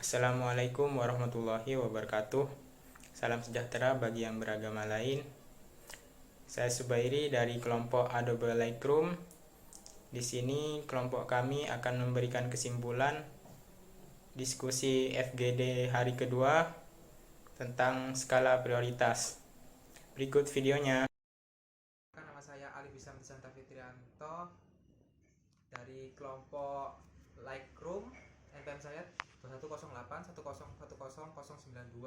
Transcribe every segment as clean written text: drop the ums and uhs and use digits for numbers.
Assalamualaikum warahmatullahi wabarakatuh. Salam sejahtera bagi yang beragama lain. Saya Subairi dari kelompok Adobe Lightroom. Di sini kelompok kami akan memberikan kesimpulan diskusi FGD hari kedua tentang skala prioritas. Berikut videonya. Nama saya Ali Bisam Santa Fitrianto dari kelompok Lightroom. NPM saya 210810101092.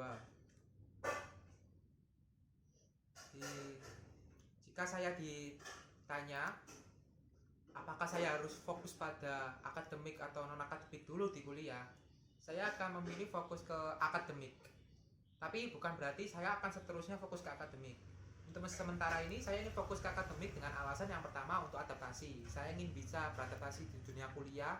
Jika saya ditanya apakah saya harus fokus pada akademik atau non akademik dulu di kuliah, saya akan memilih fokus ke akademik. Tapi bukan berarti saya akan seterusnya fokus ke akademik. Untuk sementara ini saya ingin fokus ke akademik dengan alasan yang pertama untuk adaptasi. Saya ingin bisa beradaptasi di dunia kuliah,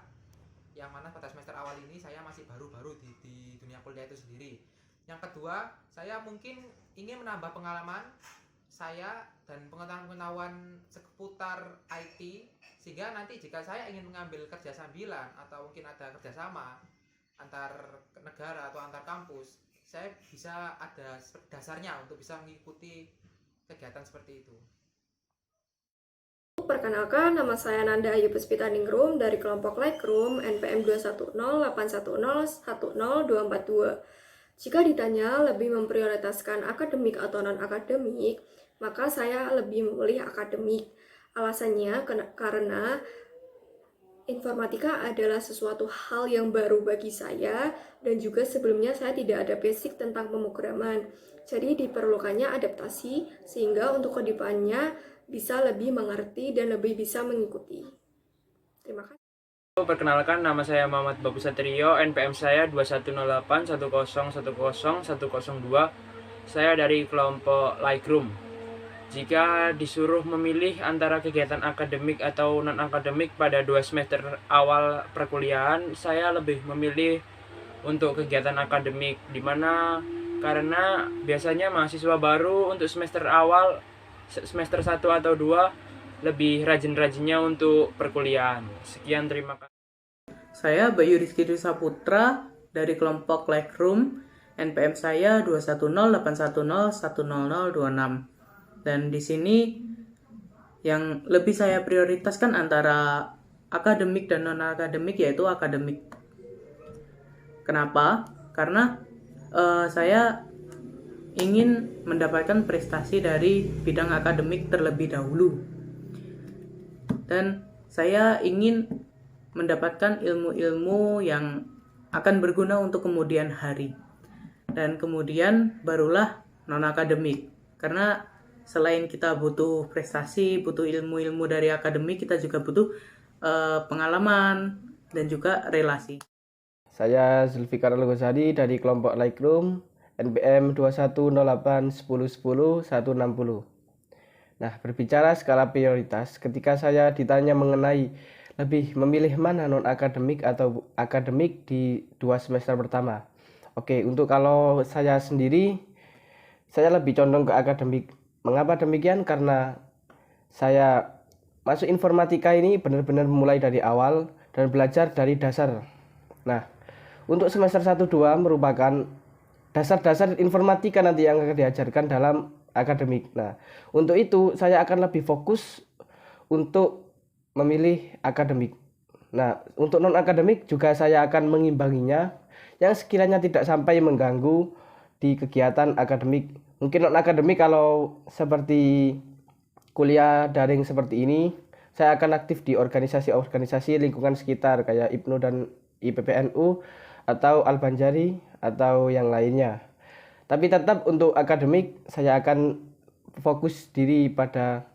yang mana pada semester awal ini saya masih baru-baru di dunia kuliah itu sendiri. Yang kedua, saya mungkin ingin menambah pengalaman saya dan pengetahuan seputar IT, sehingga nanti jika saya ingin mengambil kerja sambilan atau mungkin ada kerjasama antar negara atau antar kampus, saya bisa ada dasarnya untuk bisa mengikuti kegiatan seperti itu. Perkenalkan, nama saya Nanda Ayu Puspitaningrum dari kelompok Lightroom NPM 21081010242. Jika ditanya lebih memprioritaskan akademik atau non-akademik, maka saya lebih memilih akademik. Alasannya karena informatika adalah sesuatu hal yang baru bagi saya, dan juga sebelumnya saya tidak ada basic tentang pemrograman. Jadi diperlukannya adaptasi sehingga untuk kedepannya bisa lebih mengerti dan lebih bisa mengikuti. Terima kasih. Perkenalkan, nama saya Muhammad Babu Satrio, NPM saya 210810101002. Saya dari kelompok Lightroom. Jika disuruh memilih antara kegiatan akademik atau non-akademik pada 2 semester awal perkuliahan, saya lebih memilih untuk kegiatan akademik, dimana karena biasanya mahasiswa baru untuk semester awal, semester 1 atau 2, lebih rajin-rajinnya untuk perkuliahan. Sekian, terima kasih. Saya Bayu Rizky Saputra dari kelompok Lightroom. NPM saya 21081010026. Dan di sini yang lebih saya prioritaskan antara akademik dan non-akademik yaitu akademik. Kenapa? Karena saya ingin mendapatkan prestasi dari bidang akademik terlebih dahulu. Dan saya ingin mendapatkan ilmu-ilmu yang akan berguna untuk kemudian hari. Dan kemudian barulah non-akademik. Karena selain kita butuh prestasi, butuh ilmu-ilmu dari akademik, kita juga butuh pengalaman dan juga relasi. Saya Zulfikar Al-Ghazali dari kelompok Lightroom NPM 210810100160. Nah, berbicara skala prioritas, ketika saya ditanya mengenai lebih memilih mana non-akademik atau akademik di 2 semester pertama. Oke, untuk kalau saya sendiri, saya lebih condong ke akademik. Mengapa demikian? Karena saya masuk informatika ini benar-benar mulai dari awal dan belajar dari dasar. Nah, untuk semester 1-2 merupakan dasar-dasar informatika nanti yang akan diajarkan dalam akademik. Nah, untuk itu saya akan lebih fokus untuk memilih akademik. Nah, untuk non-akademik juga saya akan mengimbanginya yang sekiranya tidak sampai mengganggu di kegiatan akademik. Mungkin non-akademik kalau seperti kuliah daring seperti ini, saya akan aktif di organisasi-organisasi lingkungan sekitar kayak IPNU dan IPPNU atau Al-Banjari atau yang lainnya. Tapi tetap untuk akademik saya akan fokus diri pada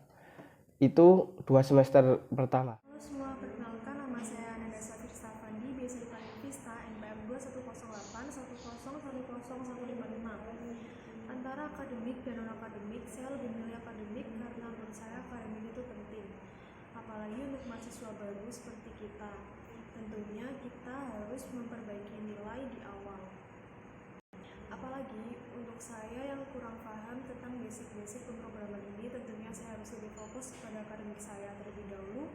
itu 2 semester pertama. Halo semua, perkenalkan nama saya Nanda Safir Stafandi, biasa dipanggil Vista, NPM 210810101055. Antara akademik dan non-akademik, saya lebih milih akademik karena menurut saya akademik itu penting. Apalagi untuk mahasiswa baru seperti kita. Tentunya kita harus memperbaiki nilai di awal. Apalagi untuk saya yang kurang paham tentang basic-basic pemrograman ini, tentunya saya harus lebih fokus pada akademik saya terlebih dahulu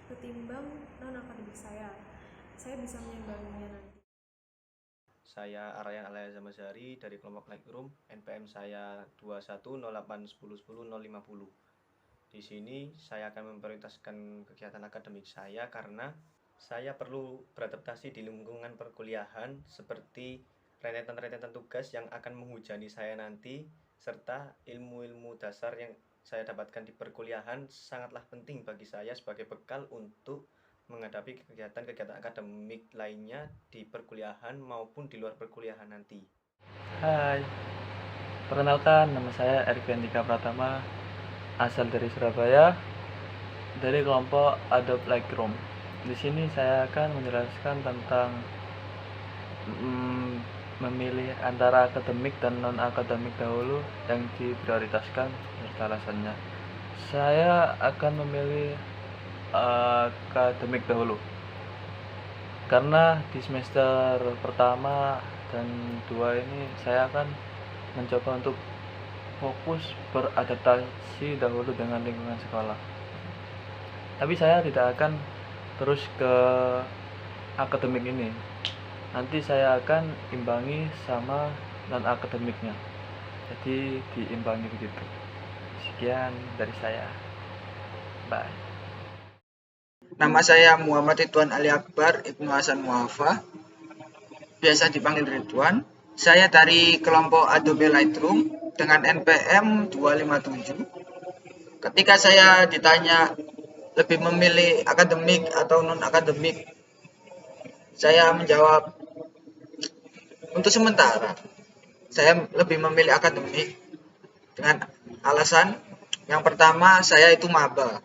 ketimbang non-akademik saya. Saya bisa menyimbanginya nanti. Saya Aryan Alaya Zamazari dari kelompok Lightroom. NPM saya 2108101050. Di sini saya akan memprioritaskan kegiatan akademik saya karena saya perlu beradaptasi di lingkungan perkuliahan seperti rentetan-rentetan tugas yang akan menghujani saya nanti, serta ilmu-ilmu dasar yang saya dapatkan di perkuliahan sangatlah penting bagi saya sebagai bekal untuk menghadapi kegiatan-kegiatan akademik lainnya di perkuliahan maupun di luar perkuliahan nanti. Hai, perkenalkan nama saya Ervin Dika Pratama, asal dari Surabaya, dari kelompok Adobe Lightroom. Di sini saya akan menjelaskan tentang memilih antara akademik dan non-akademik dahulu yang diprioritaskan serta alasannya. Saya akan memilih akademik dahulu karena di semester pertama dan 2 ini saya akan mencoba untuk fokus beradaptasi dahulu dengan lingkungan sekolah. Tapi saya tidak akan terus ke akademik ini. Nanti saya akan imbangi sama non-akademiknya. Jadi diimbangi begitu. Sekian dari saya. Bye. Nama saya Muhammad Ridwan Ali Akbar Ibnu Hasan Muafa, biasa dipanggil Ridwan. Saya dari kelompok Adobe Lightroom dengan NPM 257. Ketika saya ditanya lebih memilih akademik atau non-akademik, saya menjawab untuk sementara saya lebih memilih akademik dengan alasan yang pertama, saya itu maba.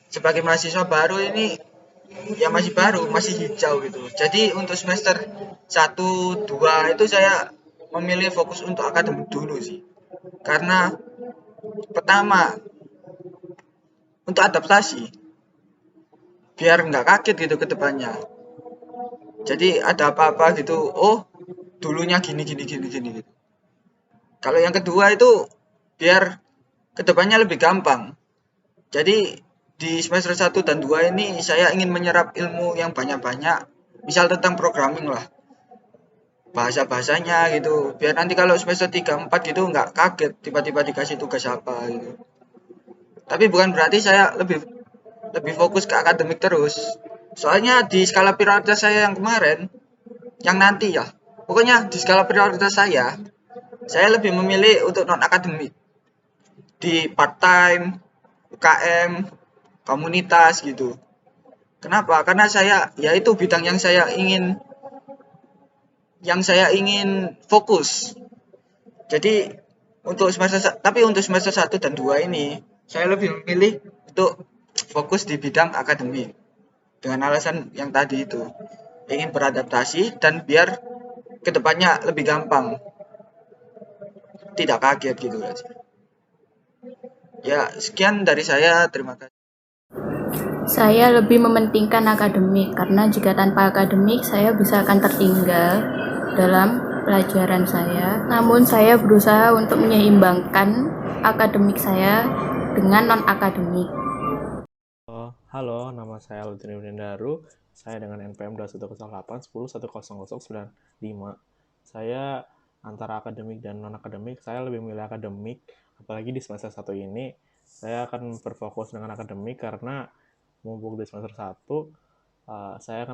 Sebagai mahasiswa baru ini ya masih baru, masih hijau gitu. Jadi untuk semester 1, 2 itu saya memilih fokus untuk akademik dulu sih. Karena pertama untuk adaptasi biar nggak kaget gitu ke depannya. Jadi ada apa-apa gitu, oh dulunya gini gitu. Kalau yang kedua itu biar kedepannya lebih gampang. Jadi di semester 1 dan 2 ini saya ingin menyerap ilmu yang banyak-banyak, misal tentang programming lah, bahasa-bahasanya gitu, biar nanti kalau semester 3, 4 gitu nggak kaget tiba-tiba dikasih tugas apa gitu. Tapi bukan berarti saya lebih fokus ke akademik terus. Soalnya di skala prioritas saya yang kemarin, yang nanti ya, pokoknya di skala prioritas saya lebih memilih untuk non-akademik. Di part-time, UKM, komunitas gitu. Kenapa? Karena ya itu bidang yang saya ingin fokus. Jadi untuk semester 1 dan 2 ini saya lebih memilih untuk fokus di bidang akademik. Dengan alasan yang tadi itu, ingin beradaptasi dan biar kedepannya lebih gampang, tidak kaget gitu aja. Ya, sekian dari saya, terima kasih. Saya lebih mementingkan akademik karena jika tanpa akademik saya bisa akan tertinggal dalam pelajaran saya. Namun saya berusaha untuk menyeimbangkan akademik saya dengan non-akademik. Halo, nama saya Lutfi Daru. Saya dengan NPM 2108101095. Saya antara akademik dan non-akademik, saya lebih memilih akademik. Apalagi di semester 1 ini, saya akan berfokus dengan akademik karena mumpung di semester 1, saya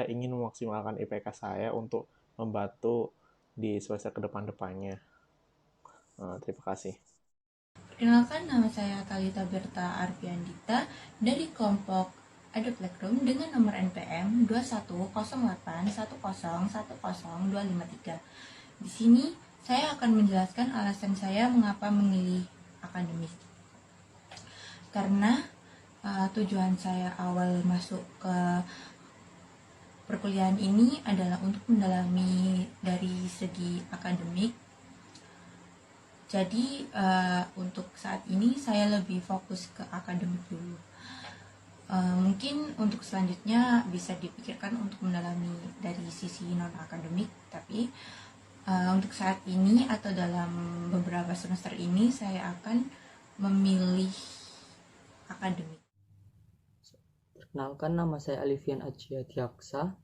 ingin memaksimalkan IPK saya untuk membantu di semester ke depannya. Terima kasih. Perkenalkan, nama saya Kalita Berta Arfiandita dari kelompok Adobe Lightroom dengan nomor NPM 210810101053. Di sini saya akan menjelaskan alasan saya mengapa memilih akademis. Karena tujuan saya awal masuk ke perkuliahan ini adalah untuk mendalami dari segi akademik. Jadi untuk saat ini saya lebih fokus ke akademik dulu. Mungkin untuk selanjutnya bisa dipikirkan untuk mendalami dari sisi non-akademik, tapi untuk saat ini atau dalam beberapa semester ini saya akan memilih akademik. Perkenalkan, nama saya Alifian Ajia Diaksa,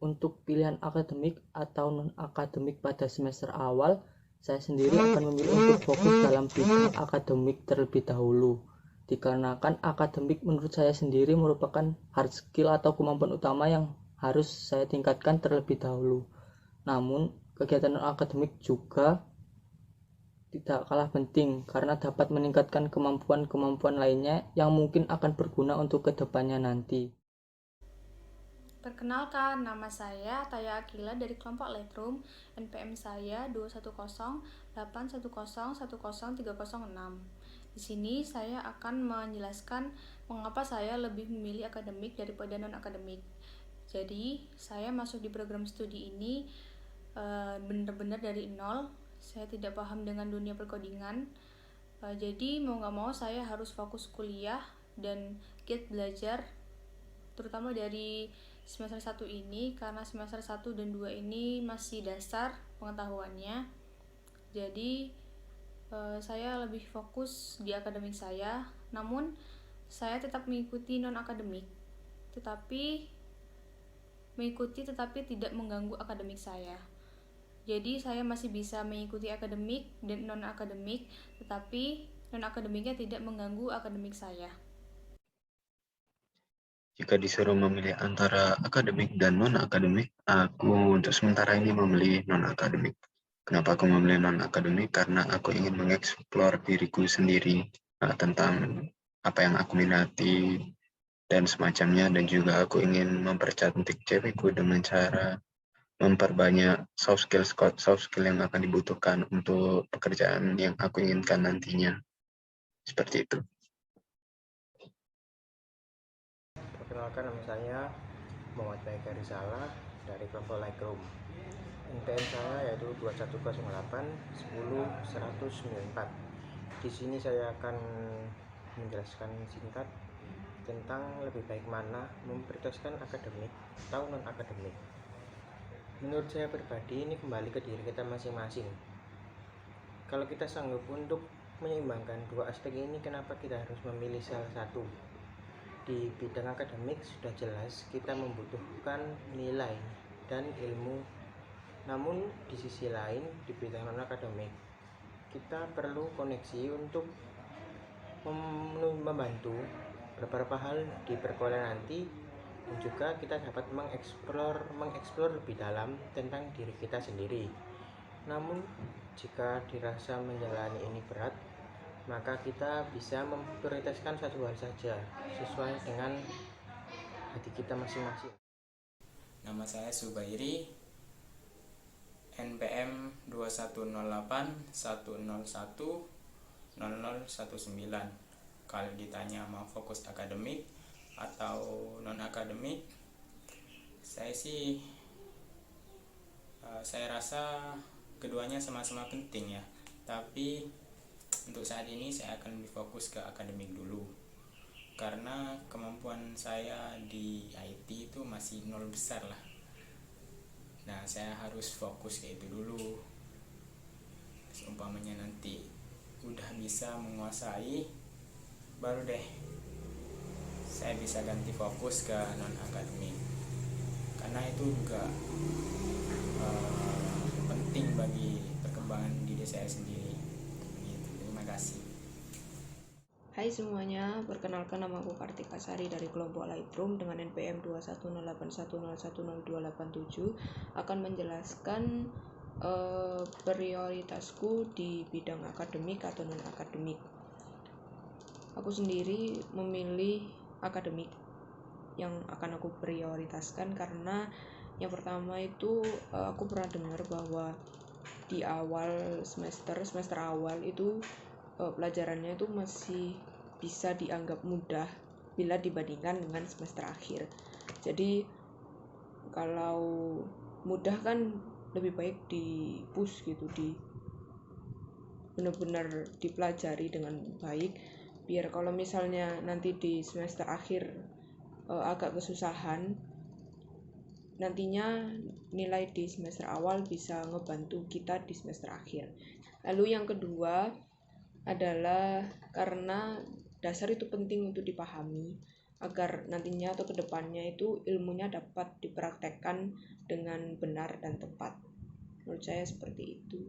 untuk pilihan akademik atau non-akademik pada semester awal, saya sendiri akan memilih untuk fokus dalam bidang akademik terlebih dahulu. Dikarenakan akademik menurut saya sendiri merupakan hard skill atau kemampuan utama yang harus saya tingkatkan terlebih dahulu. Namun, kegiatan non-akademik juga tidak kalah penting karena dapat meningkatkan kemampuan-kemampuan lainnya yang mungkin akan berguna untuk kedepannya nanti. Perkenalkan, nama saya Taya Akila dari kelompok Lightroom. NPM saya 2108101010306. Di sini saya akan menjelaskan mengapa saya lebih memilih akademik daripada non-akademik. Jadi, saya masuk di program studi ini benar-benar dari nol. Saya tidak paham dengan dunia perkodingan. Jadi, mau gak mau saya harus fokus kuliah dan giat belajar, terutama dari semester 1 ini, karena semester 1 dan 2 ini masih dasar pengetahuannya. Jadi saya lebih fokus di akademik saya, namun saya tetap mengikuti non-akademik, tetapi tidak mengganggu akademik saya. Jadi saya masih bisa mengikuti akademik dan non-akademik, tetapi non-akademiknya tidak mengganggu akademik saya. Jika disuruh memilih antara akademik dan non-akademik, aku untuk sementara ini memilih non-akademik. Kenapa aku memilih non-akademik? Karena aku ingin mengeksplor diriku sendiri tentang apa yang aku minati dan semacamnya, dan juga aku ingin mempercantik cewekku dengan cara memperbanyak soft skill yang akan dibutuhkan untuk pekerjaan yang aku inginkan nantinya. Seperti itu. Perkenalkan, nama saya Muhammad Baik Rizala dari kelompok Lightroom. NPM saya yaitu 210810194. Di sini saya akan menjelaskan singkat tentang lebih baik mana memprioritaskan akademik atau non-akademik. Menurut saya pribadi, ini kembali ke diri kita masing-masing. Kalau kita sanggup untuk menyeimbangkan dua aspek ini, kenapa kita harus memilih salah satu? Di bidang akademik sudah jelas kita membutuhkan nilai dan ilmu. Namun di sisi lain, di bidang non-akademik, kita perlu koneksi untuk membantu beberapa hal di perkuliahan nanti, dan juga kita dapat mengeksplor lebih dalam tentang diri kita sendiri. Namun jika dirasa menjalani ini berat, maka kita bisa memprioritaskan satu hal saja sesuai dengan hati kita masing-masing. Nama saya Subairi, NPM 2108101019. Kalau ditanya mau fokus akademik atau non-akademik, saya rasa keduanya sama-sama penting ya. Tapi untuk saat ini saya akan lebih fokus ke akademik dulu, karena kemampuan saya di IT itu masih nol besar lah. Nah, saya harus fokus ke itu dulu. Seumpamanya nanti udah bisa menguasai, baru deh saya bisa ganti fokus ke non-akademik, karena itu juga penting bagi perkembangan diri saya sendiri. Terima kasih. Hai semuanya, perkenalkan nama aku Kartika Sari dari kelompok Lightroom dengan NPM 21081010287, akan menjelaskan prioritasku di bidang akademik atau non-akademik. Aku sendiri memilih akademik yang akan aku prioritaskan karena yang pertama itu aku pernah dengar bahwa di awal semester awal itu pelajarannya itu masih bisa dianggap mudah bila dibandingkan dengan semester akhir. Jadi kalau mudah kan lebih baik di push gitu, di benar-benar dipelajari dengan baik, biar kalau misalnya nanti di semester akhir agak kesusahan, nantinya nilai di semester awal bisa ngebantu kita di semester akhir. Lalu yang kedua adalah karena dasar itu penting untuk dipahami. agar nantinya atau kedepannya itu ilmunya dapat dipraktekkan dengan benar dan tepat. Menurut saya seperti itu.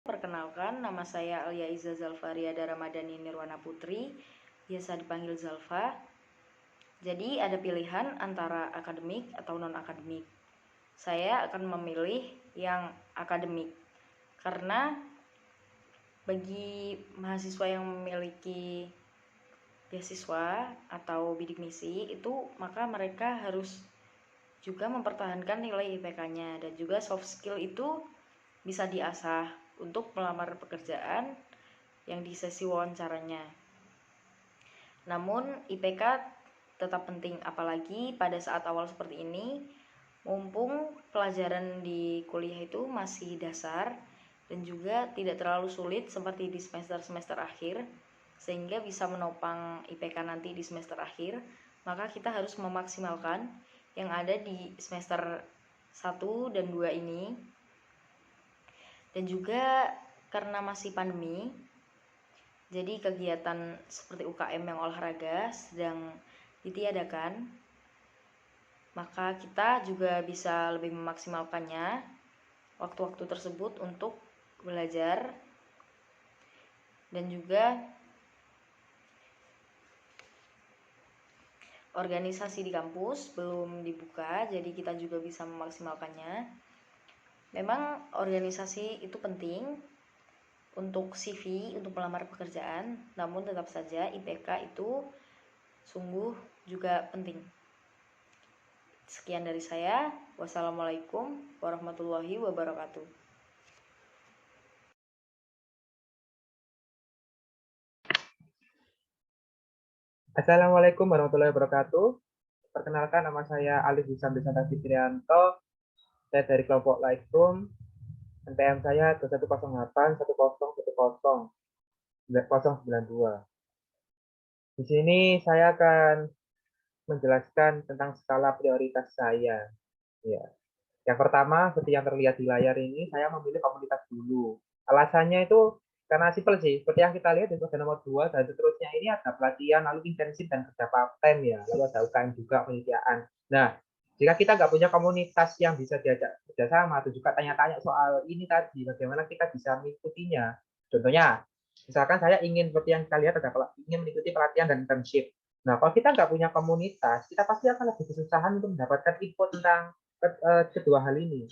Perkenalkan, nama saya Alia Iza Zalfariada Ramadhani Nirwana Putri, biasa dipanggil Zalfa. Jadi ada pilihan antara akademik atau non-akademik. Saya akan memilih yang akademik, karena bagi mahasiswa yang memiliki beasiswa atau bidik misi itu, maka mereka harus juga mempertahankan nilai IPK-nya, dan juga soft skill itu bisa diasah untuk melamar pekerjaan yang di sesi wawancaranya. Namun IPK tetap penting, apalagi pada saat awal seperti ini, mumpung pelajaran di kuliah itu masih dasar dan juga tidak terlalu sulit seperti di semester-semester akhir, sehingga bisa menopang IPK nanti di semester akhir. Maka kita harus memaksimalkan yang ada di semester 1 dan 2 ini. Dan juga karena masih pandemi, jadi kegiatan seperti UKM yang olahraga sedang ditiadakan, maka kita juga bisa lebih memaksimalkannya waktu-waktu tersebut untuk belajar. Dan juga organisasi di kampus belum dibuka, jadi kita juga bisa memaksimalkannya. Memang organisasi itu penting untuk CV, untuk melamar pekerjaan, namun tetap saja IPK itu sungguh juga penting. Sekian dari saya. Wassalamualaikum warahmatullahi wabarakatuh. Assalamualaikum warahmatullahi wabarakatuh. Perkenalkan, nama saya Alif Hisam Desanta Fitrianto. Saya dari kelompok Lightroom. NPM saya 2108 1010 092. Di sini saya akan menjelaskan tentang skala prioritas saya. Ya. Yang pertama, seperti yang terlihat di layar ini, saya memilih komunitas dulu. Alasannya itu karena simpel sih, seperti yang kita lihat di pada nomor 2 dan seterusnya ini ada pelatihan, lalu intensif dan kerja part-time ya, lalu ada UKM juga, penelitian. Nah, jika kita nggak punya komunitas yang bisa diajak kerjasama atau juga tanya-tanya soal ini tadi, bagaimana kita bisa mengikutinya. Contohnya, misalkan saya ingin, seperti yang kita lihat, ingin mengikuti pelatihan dan internship. Nah, kalau kita nggak punya komunitas, kita pasti akan lebih kesusahan untuk mendapatkan info tentang kedua hal ini.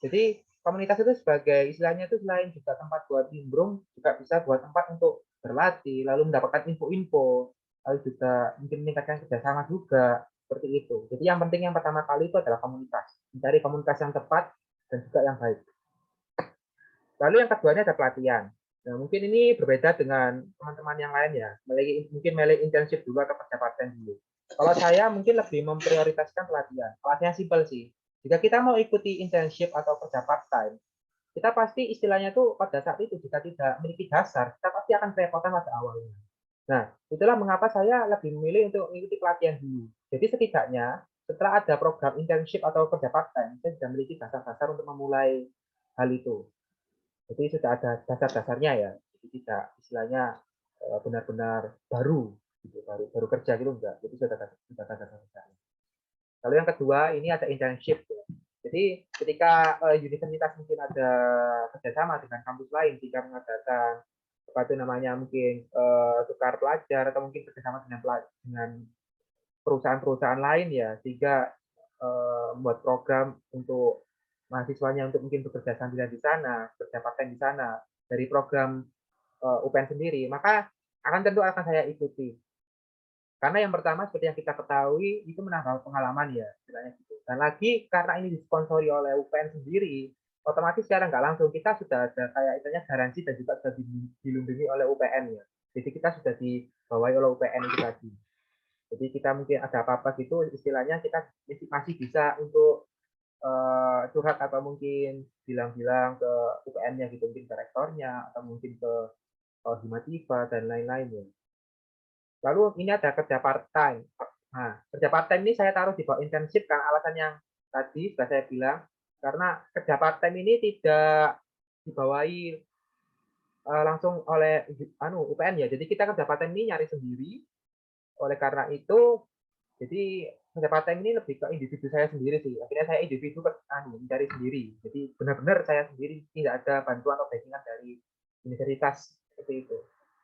Jadi komunitas itu sebagai istilahnya itu selain juga tempat buat nimbrung, juga bisa buat tempat untuk berlatih, lalu mendapatkan info-info, lalu juga mungkin meningkatkan kerjasama juga, seperti itu. Jadi yang penting yang pertama kali itu adalah komunitas, mencari komunitas yang tepat dan juga yang baik. Lalu yang keduanya ada pelatihan. Nah, mungkin ini berbeda dengan teman-teman yang lain ya, mungkin milih internship dulu atau kerja part-time dulu. Kalau saya mungkin lebih memprioritaskan pelatihan. Pelatihan simpel sih. Jika kita mau ikuti internship atau kerja part-time, kita pasti istilahnya tuh pada saat itu jika tidak memiliki dasar, kita pasti akan kerepotan pada awalnya. Nah, itulah mengapa saya lebih memilih untuk mengikuti pelatihan dulu. Jadi setidaknya setelah ada program internship atau kerja part-time, saya sudah memiliki dasar-dasar untuk memulai hal itu. Jadi sudah ada dasar-dasarnya ya. Jadi tidak istilahnya benar-benar baru gitu, baru kerja gitu enggak. Jadi sudah ada dasar-dasarnya. Lalu yang kedua ini ada internship ya. Jadi ketika universitas mungkin ada kerjasama dengan kampus lain jika mengadakan apa itu namanya mungkin tukar pelajar atau mungkin kerjasama dengan perusahaan-perusahaan lain ya, sehingga membuat program untuk mahasiswanya untuk mungkin bekerja sambilan di sana, bekerja part-time di sana dari program UPN sendiri, maka tentu akan saya ikuti. Karena yang pertama seperti yang kita ketahui itu menambah pengalaman ya, istilahnya gitu. Dan lagi karena ini disponsori oleh UPN sendiri, otomatis secara nggak langsung kita sudah ada kayak istilahnya garansi dan juga sudah dilindungi oleh UPN ya. Jadi kita sudah dibawahi oleh UPN itu tadi. Jadi kita mungkin ada apa-apa gitu, istilahnya kita masih bisa untuk curhat atau mungkin bilang-bilang ke UPN-nya gitu, mungkin ke rektornya atau mungkin ke Himativa dan lain-lain ya. Lalu ini ada kerja part-time. Nah, kerja part-time ini saya taruh di bawah internship karena alasan yang tadi sudah saya bilang, karena kerja part-time ini tidak dibawahi langsung oleh UPN ya. Jadi kita kerja part-time ini nyari sendiri, Oleh karena itu, jadi pencapaian ini lebih ke individu saya sendiri sih. Akhirnya saya individu mencari sendiri. Jadi benar-benar saya sendiri, tidak ada bantuan atau backingan dari universitas seperti itu.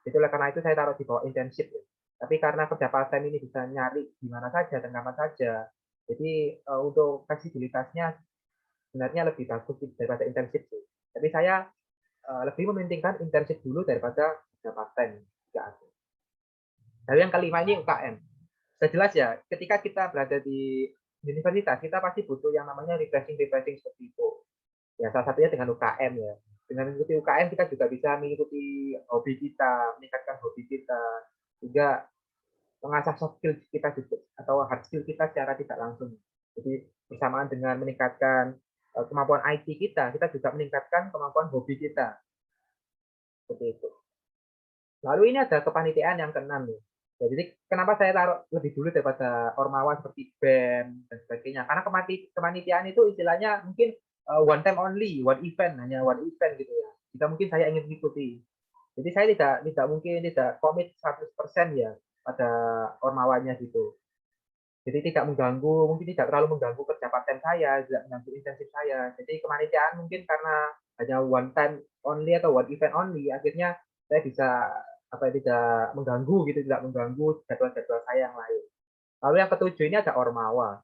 Jadi oleh karena itu saya taruh di bawah internship ya. Tapi karena kerja part time ini bisa nyari di mana saja dan kapan saja, jadi untuk fleksibilitasnya sebenarnya lebih bagus daripada internship sih. Tapi saya lebih mementingkan internship dulu daripada kerja part time. Lalu yang kelima ini UKM. Sudah jelas ya, ketika kita berada di universitas, kita pasti butuh yang namanya refreshing seperti itu. Ya, salah satunya dengan UKM ya. Dengan mengikuti UKM kita juga bisa mengikuti hobi kita, meningkatkan hobi kita, juga mengasah soft skill kita juga, atau hard skill kita secara tidak langsung. Jadi bersamaan dengan meningkatkan kemampuan IT kita juga meningkatkan kemampuan hobi kita. Seperti itu. Lalu ini ada kepanitiaan yang keenam nih. Ya, jadi kenapa saya taruh lebih dulu daripada Ormawa seperti BEM dan sebagainya? Karena kepanitiaan itu istilahnya mungkin one time only, hanya one event gitu ya. Jika mungkin saya ingin mengikuti. Jadi saya tidak mungkin tidak komit 100% ya pada Ormawanya gitu. Jadi tidak mengganggu, mungkin tidak terlalu mengganggu kerja part-time saya, tidak mengganggu intensif saya. Jadi kepanitiaan mungkin karena hanya one time only atau one event only, akhirnya saya bisa tidak mengganggu gitu, tidak mengganggu jadwal-jadwal saya yang lain. Lalu yang ketujuh ini ada Ormawa.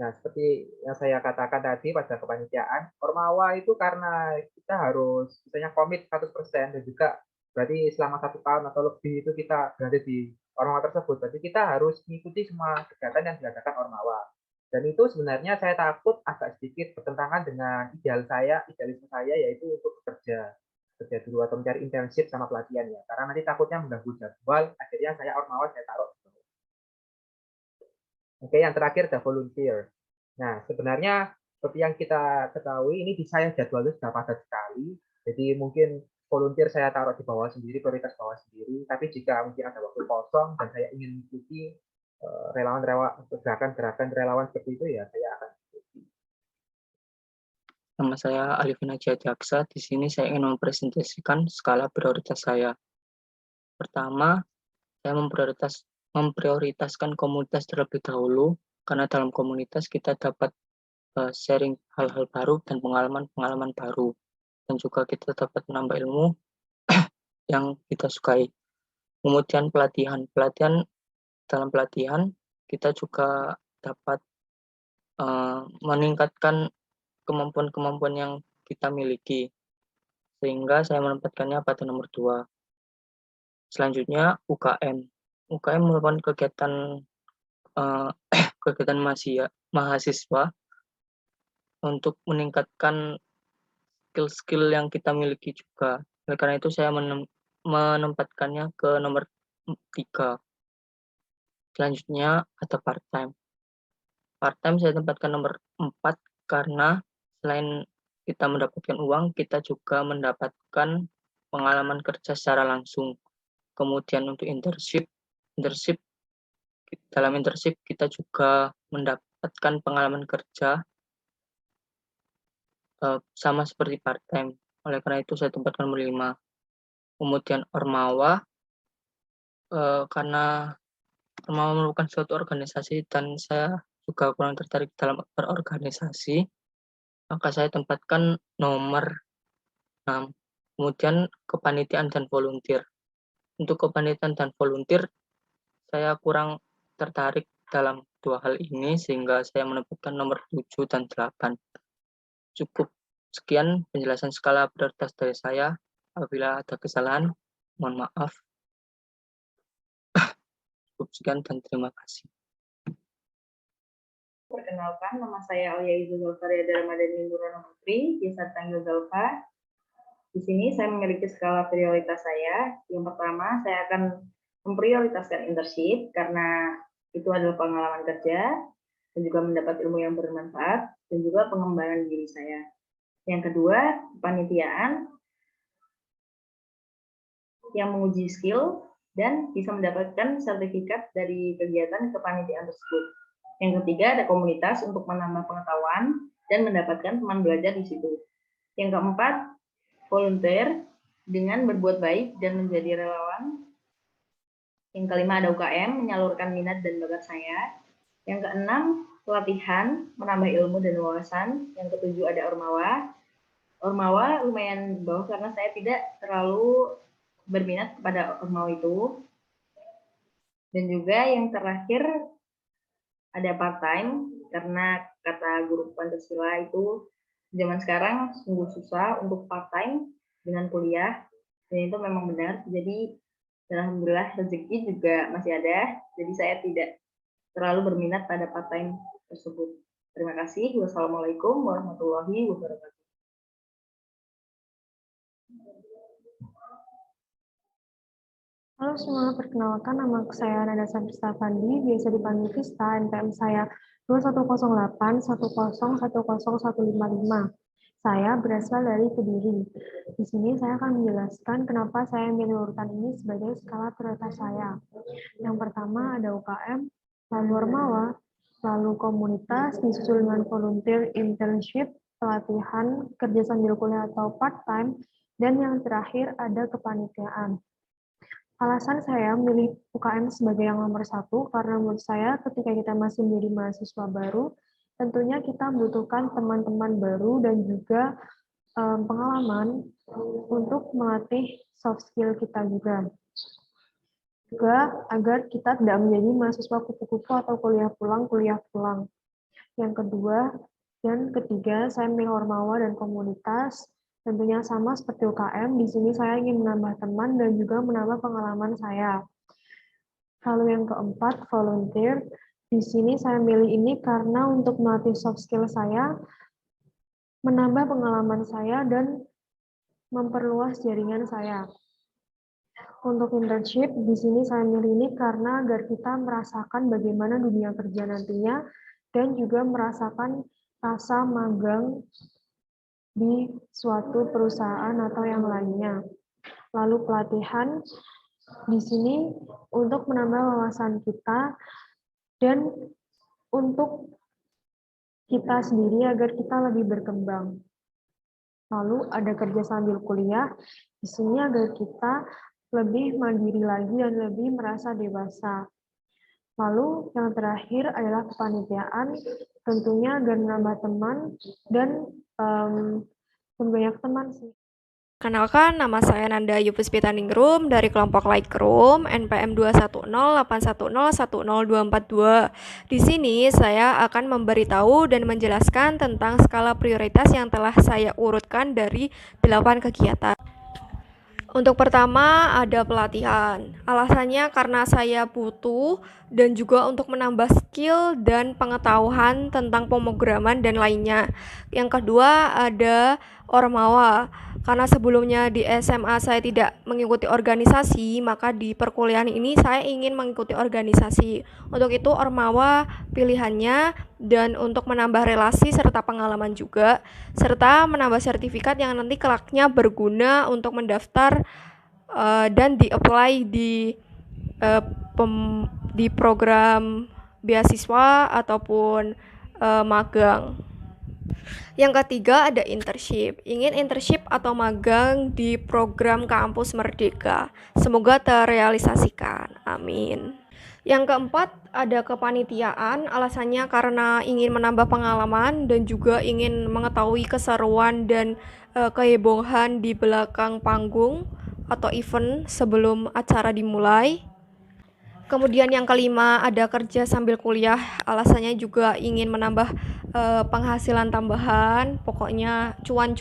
Nah, seperti yang saya katakan tadi pada kepanitiaan, Ormawa itu karena kita harus misalnya komit 100% dan juga berarti selama 1 tahun atau lebih itu kita berada di Ormawa tersebut. Berarti kita harus mengikuti semua kegiatan yang diadakan Ormawa. Dan itu sebenarnya saya takut agak sedikit bertentangan dengan idealisme saya yaitu untuk bekerja dulu atau mencari internship sama pelatihan ya. Karena nanti takutnya mengganggu jadwal, akhirnya saya Ormawa saya taruh. Oke, yang terakhir ada volunteer. Nah, sebenarnya seperti yang kita ketahui, ini di saya jadwal itu sudah padat sekali. Jadi mungkin volunteer saya taruh di bawah sendiri, prioritas bawah sendiri. Tapi jika mungkin ada waktu kosong dan saya ingin mengikuti gerakan-gerakan relawan seperti itu ya, saya akan ikuti. Nama saya Alifin Jaksa. Di sini saya ingin mempresentasikan skala prioritas saya. Pertama, saya memprioritaskan komunitas terlebih dahulu, karena dalam komunitas kita dapat sharing hal-hal baru dan pengalaman-pengalaman baru. Dan juga kita dapat menambah ilmu yang kita sukai. Kemudian pelatihan. Dalam pelatihan, kita juga dapat meningkatkan kemampuan-kemampuan yang kita miliki, sehingga saya menempatkannya pada nomor 2. Selanjutnya UKM. UKM merupakan kegiatan mahasiswa untuk meningkatkan skill-skill yang kita miliki juga. Oleh karena itu saya menempatkannya ke nomor 3. Selanjutnya ada part-time. Part-time saya tempatkan nomor 4 karena selain kita mendapatkan uang, kita juga mendapatkan pengalaman kerja secara langsung. Kemudian untuk dalam internship kita juga mendapatkan pengalaman kerja sama seperti part-time. Oleh karena itu saya tempatkan nomor 5. Kemudian Ormawa, karena Ormawa merupakan suatu organisasi dan saya juga kurang tertarik dalam berorganisasi, maka saya tempatkan nomor 6. Kemudian kepanitiaan dan volunteer. Untuk kepanitiaan dan volunteer, saya kurang tertarik dalam 2 hal ini, sehingga saya menempatkan nomor 7 dan 8. Cukup sekian penjelasan skala prioritas dari saya. Apabila ada kesalahan, mohon maaf. Cukup sekian dan terima kasih. Perkenalkan, nama saya Alia Ibu Zulfaria Darmadani Nurana Putri, Desa Tangga Galpa. Di sini saya memiliki skala prioritas saya. Yang pertama, saya akan memprioritaskan internship karena itu adalah pengalaman kerja dan juga mendapat ilmu yang bermanfaat dan juga pengembangan diri saya. Yang kedua, kepanitiaan yang menguji skill dan bisa mendapatkan sertifikat dari kegiatan kepanitiaan tersebut. Yang ketiga, ada komunitas untuk menambah pengetahuan dan mendapatkan teman belajar di situ. Yang keempat, volunteer dengan berbuat baik dan menjadi relawan Yang kelima ada UKM, menyalurkan minat dan bakat saya. Yang keenam, pelatihan, menambah ilmu dan wawasan. Yang ketujuh ada Ormawa. Ormawa lumayan bawah karena saya tidak terlalu berminat kepada Ormawa itu. Dan juga yang terakhir ada part-time, karena kata guru Pancasila itu zaman sekarang sungguh susah untuk part-time dengan kuliah. Dan itu memang benar, jadi alhamdulillah rezeki juga masih ada, jadi saya tidak terlalu berminat pada part-time tersebut. Terima kasih. Wassalamualaikum warahmatullahi wabarakatuh. Halo semua, perkenalkan nama saya Nada Sabrista Fandi, biasa dipanggil Vista, NPM saya 210810101055. Saya berasal dari Kediri. Di sini saya akan menjelaskan kenapa saya memilih urutan ini sebagai skala prioritas saya. Yang pertama ada UKM, lalu Ormawa, lalu komunitas, disusul dengan volunteer, internship, pelatihan, kerja sambil kuliah atau part-time, dan yang terakhir ada kepanitiaan. Alasan saya memilih UKM sebagai yang nomor satu, karena menurut saya ketika kita masih menjadi mahasiswa baru, tentunya kita membutuhkan teman-teman baru dan juga pengalaman untuk melatih soft skill kita juga. Juga agar kita tidak menjadi mahasiswa kupu-kupu atau kuliah pulang. Yang kedua dan ketiga, saya memilih Ormawa dan komunitas. Tentunya sama seperti UKM, di sini saya ingin menambah teman dan juga menambah pengalaman saya. Lalu yang keempat, volunteer. Di sini saya milih ini karena untuk melatih soft skill saya, menambah pengalaman saya, dan memperluas jaringan saya. Untuk internship, di sini saya milih ini karena agar kita merasakan bagaimana dunia kerja nantinya, dan juga merasakan rasa magang di suatu perusahaan atau yang lainnya. Lalu pelatihan, di sini untuk menambah wawasan kita, dan untuk kita sendiri agar kita lebih berkembang. Lalu ada kerja sambil kuliah, di sini agar kita lebih mandiri lagi dan lebih merasa dewasa. Lalu yang terakhir adalah kepanitiaan, tentunya agar menambah teman dan banyak teman sih. Kenalkan, nama saya Nanda Yupuspitaningrum dari kelompok Lightroom NPM 21081010242. Di sini saya akan memberitahu dan menjelaskan tentang skala prioritas yang telah saya urutkan dari 8 kegiatan. Untuk pertama ada pelatihan. Alasannya karena saya butuh dan juga untuk menambah skill dan pengetahuan tentang pemrograman dan lainnya. Yang kedua ada Ormawa. Karena sebelumnya di SMA saya tidak mengikuti organisasi, maka di perkuliahan ini saya ingin mengikuti organisasi. Untuk itu Ormawa pilihannya, dan untuk menambah relasi serta pengalaman juga, serta menambah sertifikat yang nanti kelaknya berguna untuk mendaftar dan di-apply di program beasiswa ataupun magang. Yang ketiga ada internship. Ingin internship atau magang di program Kampus Merdeka. Semoga terrealisasikan. Amin. Yang keempat ada kepanitiaan. Alasannya karena ingin menambah pengalaman dan juga ingin mengetahui keseruan dan kehebohan di belakang panggung atau event sebelum acara dimulai. Kemudian yang kelima ada kerja sambil kuliah, alasannya juga ingin menambah penghasilan tambahan, pokoknya cuan.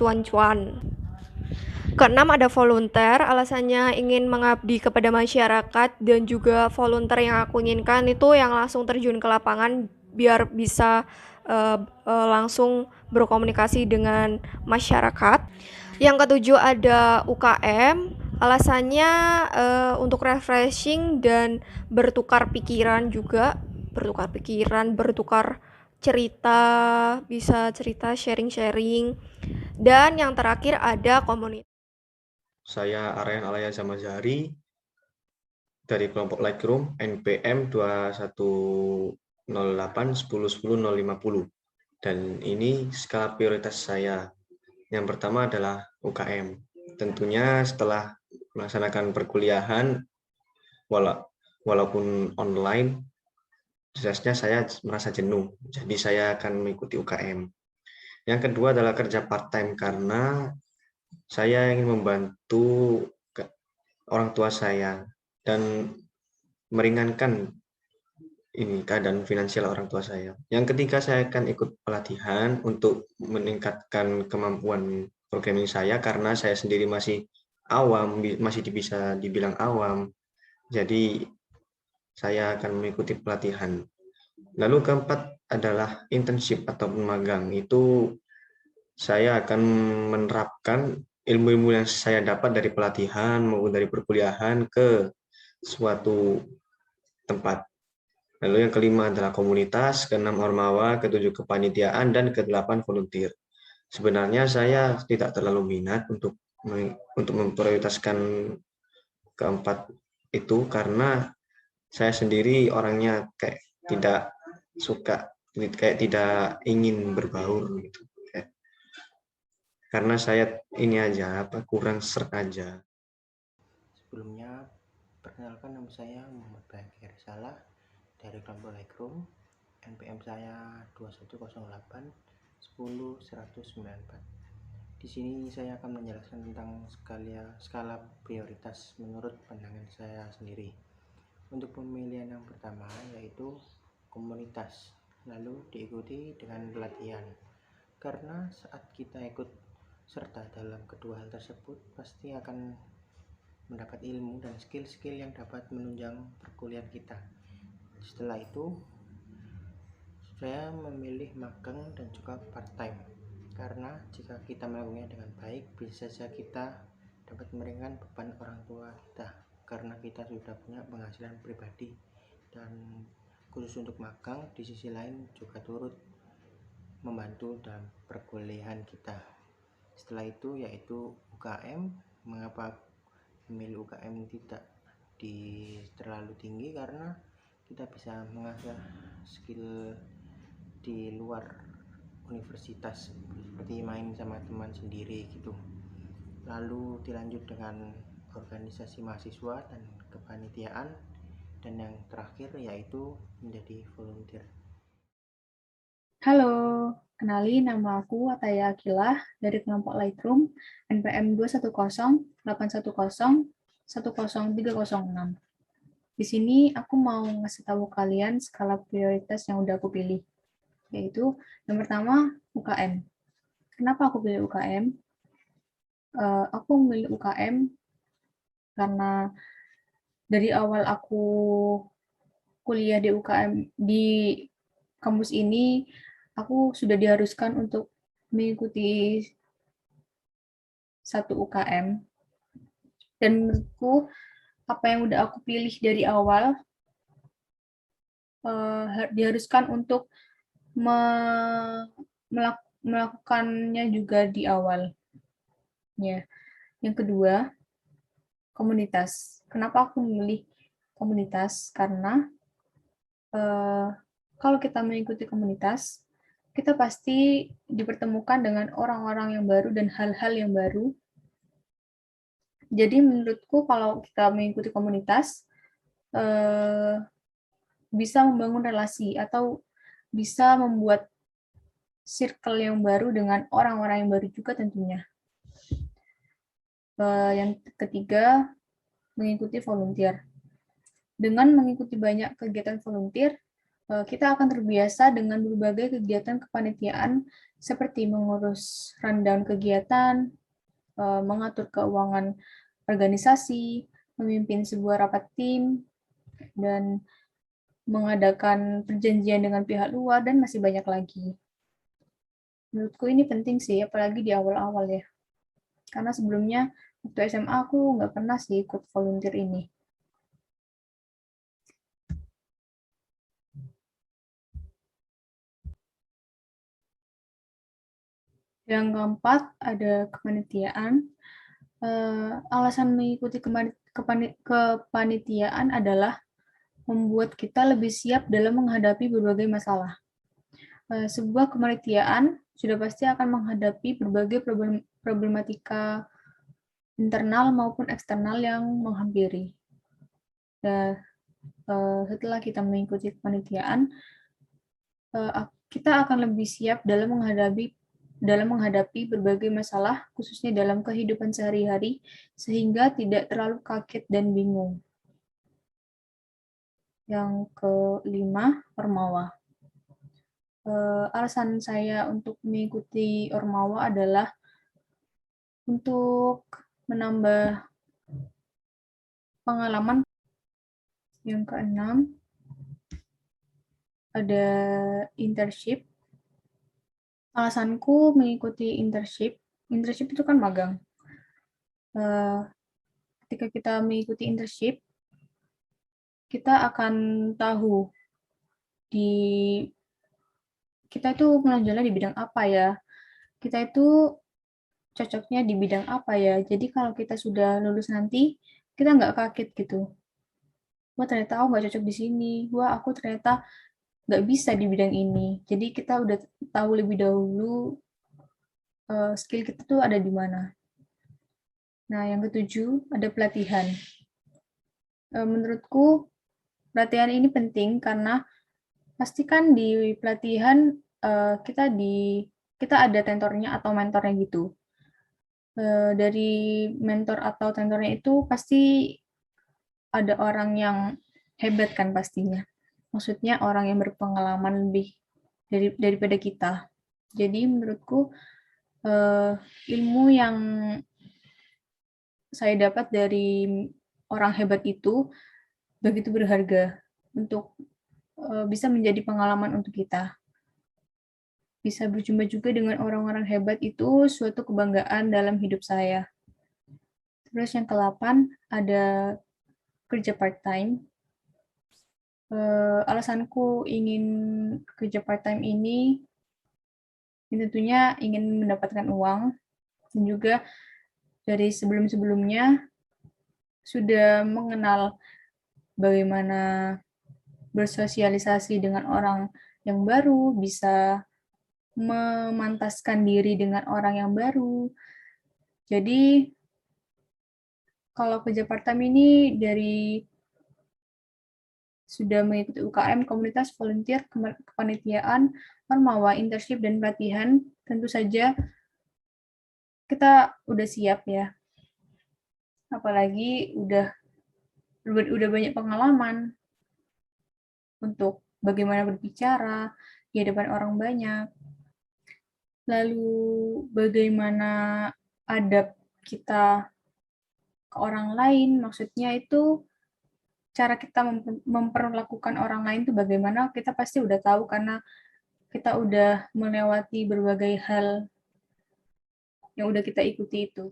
Keenam ada volunteer, alasannya ingin mengabdi kepada masyarakat, dan juga volunteer yang aku inginkan itu yang langsung terjun ke lapangan biar bisa langsung berkomunikasi dengan masyarakat. Yang ketujuh ada UKM, alasannya untuk refreshing dan bertukar pikiran juga, bertukar cerita, bisa cerita sharing. Dan yang terakhir ada komunitas. Saya Aryan Alaya Zamazari dari kelompok Lightroom NPM 2108110050, dan ini skala prioritas saya. Yang pertama adalah UKM. Tentunya setelah melaksanakan perkuliahan, walaupun online, jelasnya saya merasa jenuh. Jadi saya akan mengikuti UKM. Yang kedua adalah kerja part-time karena saya ingin membantu orang tua saya dan meringankan ini keadaan finansial orang tua saya. Yang ketiga, saya akan ikut pelatihan untuk meningkatkan kemampuan programming saya karena saya sendiri masih awam, masih bisa dibilang awam. Jadi saya akan mengikuti pelatihan. Lalu keempat adalah internship atau magang. Itu saya akan menerapkan ilmu-ilmu yang saya dapat dari pelatihan maupun dari perkuliahan ke suatu tempat. Lalu yang kelima adalah komunitas, keenam ormawa, ketujuh kepanitiaan, dan kedelapan volunteer. Sebenarnya saya tidak terlalu minat untuk memprioritaskan keempat itu karena saya sendiri orangnya kayak tidak suka, kayak tidak ingin berbaur gitu. Karena saya ini aja kurang seret aja. Sebelumnya, perkenalkan nama saya Muhammad Baqir Salah dari kelompok Lightroom. NPM saya 2108 10194. Di sini saya akan menjelaskan tentang skala prioritas menurut pandangan saya sendiri. Untuk pemilihan yang pertama yaitu komunitas, lalu diikuti dengan pelatihan. Karena saat kita ikut serta dalam kedua hal tersebut, pasti akan mendapat ilmu dan skill-skill yang dapat menunjang perkuliahan kita. Setelah itu, saya memilih magang dan juga part-time karena jika kita melakukannya dengan baik, bisa saja kita dapat meringankan beban orang tua kita karena kita sudah punya penghasilan pribadi. Dan khusus untuk magang, di sisi lain juga turut membantu dalam perkuliahan kita. Setelah itu yaitu UKM. Mengapa memilih UKM tidak terlalu tinggi? Karena kita bisa mengasah skill di luar universitas seperti main sama teman sendiri gitu. Lalu dilanjut dengan organisasi mahasiswa dan kepanitiaan, dan yang terakhir yaitu menjadi volunteer. Halo, kenali nama aku Ataya Akilah dari kelompok Lightroom NPM 21081010306. Di sini aku mau ngasih tahu kalian skala prioritas yang udah aku pilih, yaitu yang pertama UKM. Kenapa aku pilih UKM? Aku memilih UKM karena dari awal aku kuliah di UKM di kampus ini, aku sudah diharuskan untuk mengikuti satu UKM. Dan menurutku, apa yang udah aku pilih dari awal, diharuskan untuk melakukannya juga di awal. Ya. Yang kedua, komunitas. Kenapa aku memilih komunitas? Karena kalau kita mengikuti komunitas, kita pasti dipertemukan dengan orang-orang yang baru dan hal-hal yang baru. Jadi menurutku kalau kita mengikuti komunitas, bisa membangun relasi atau bisa membuat circle yang baru dengan orang-orang yang baru juga tentunya. Yang ketiga, mengikuti volunteer. Dengan mengikuti banyak kegiatan volunteer, kita akan terbiasa dengan berbagai kegiatan kepanitiaan seperti mengurus rundown kegiatan, mengatur keuangan organisasi, memimpin sebuah rapat tim, dan mengadakan perjanjian dengan pihak luar, dan masih banyak lagi. Menurutku ini penting sih, apalagi di awal-awal ya. Karena sebelumnya, waktu SMA aku nggak pernah sih ikut volunteer ini. Yang keempat, ada kepanitiaan. Alasan mengikuti kepanitiaan adalah membuat kita lebih siap dalam menghadapi berbagai masalah. Sebuah kepanitiaan sudah pasti akan menghadapi berbagai problematika internal maupun eksternal yang menghampiri. setelah kita mengikuti kepanitiaan, kita akan lebih siap dalam menghadapi berbagai masalah, khususnya dalam kehidupan sehari-hari, sehingga tidak terlalu kaget dan bingung. Yang kelima, Ormawa. Alasan saya untuk mengikuti Ormawa adalah untuk menambah pengalaman. Yang keenam, ada internship. Alasanku mengikuti internship itu kan magang. Ketika kita mengikuti internship, kita akan tahu kita itu menonjolnya di bidang apa ya, kita itu cocoknya di bidang apa ya. Jadi kalau kita sudah lulus nanti, kita nggak kaget gitu. Wah ternyata aku nggak cocok di sini. Wah aku ternyata nggak bisa di bidang ini. Jadi kita udah tahu lebih dahulu skill kita tuh ada di mana. Nah yang ketujuh ada pelatihan. Menurutku pelatihan ini penting karena pastikan di pelatihan kita ada tentornya atau mentornya gitu. Dari mentor atau tentornya itu pasti ada orang yang hebat kan pastinya. Maksudnya orang yang berpengalaman lebih daripada kita. Jadi menurutku ilmu yang saya dapat dari orang hebat itu begitu berharga untuk bisa menjadi pengalaman untuk kita. Bisa berjumpa juga dengan orang-orang hebat itu suatu kebanggaan dalam hidup saya. Terus yang ke-8 ada kerja part-time. Alasanku ingin kerja part-time ini tentunya ingin mendapatkan uang, dan juga dari sebelum-sebelumnya sudah mengenal bagaimana bersosialisasi dengan orang yang baru, bisa memantaskan diri dengan orang yang baru. Jadi kalau kerja part-time ini dari sudah mengikuti UKM, komunitas, volunteer, kepanitiaan, Ormawa, internship, dan pelatihan, tentu saja kita udah siap ya. Apalagi udah banyak pengalaman untuk bagaimana berbicara di hadapan orang banyak. Lalu bagaimana adab kita ke orang lain, maksudnya itu cara kita memperlakukan orang lain itu bagaimana, kita pasti udah tahu karena kita udah melewati berbagai hal yang udah kita ikuti itu.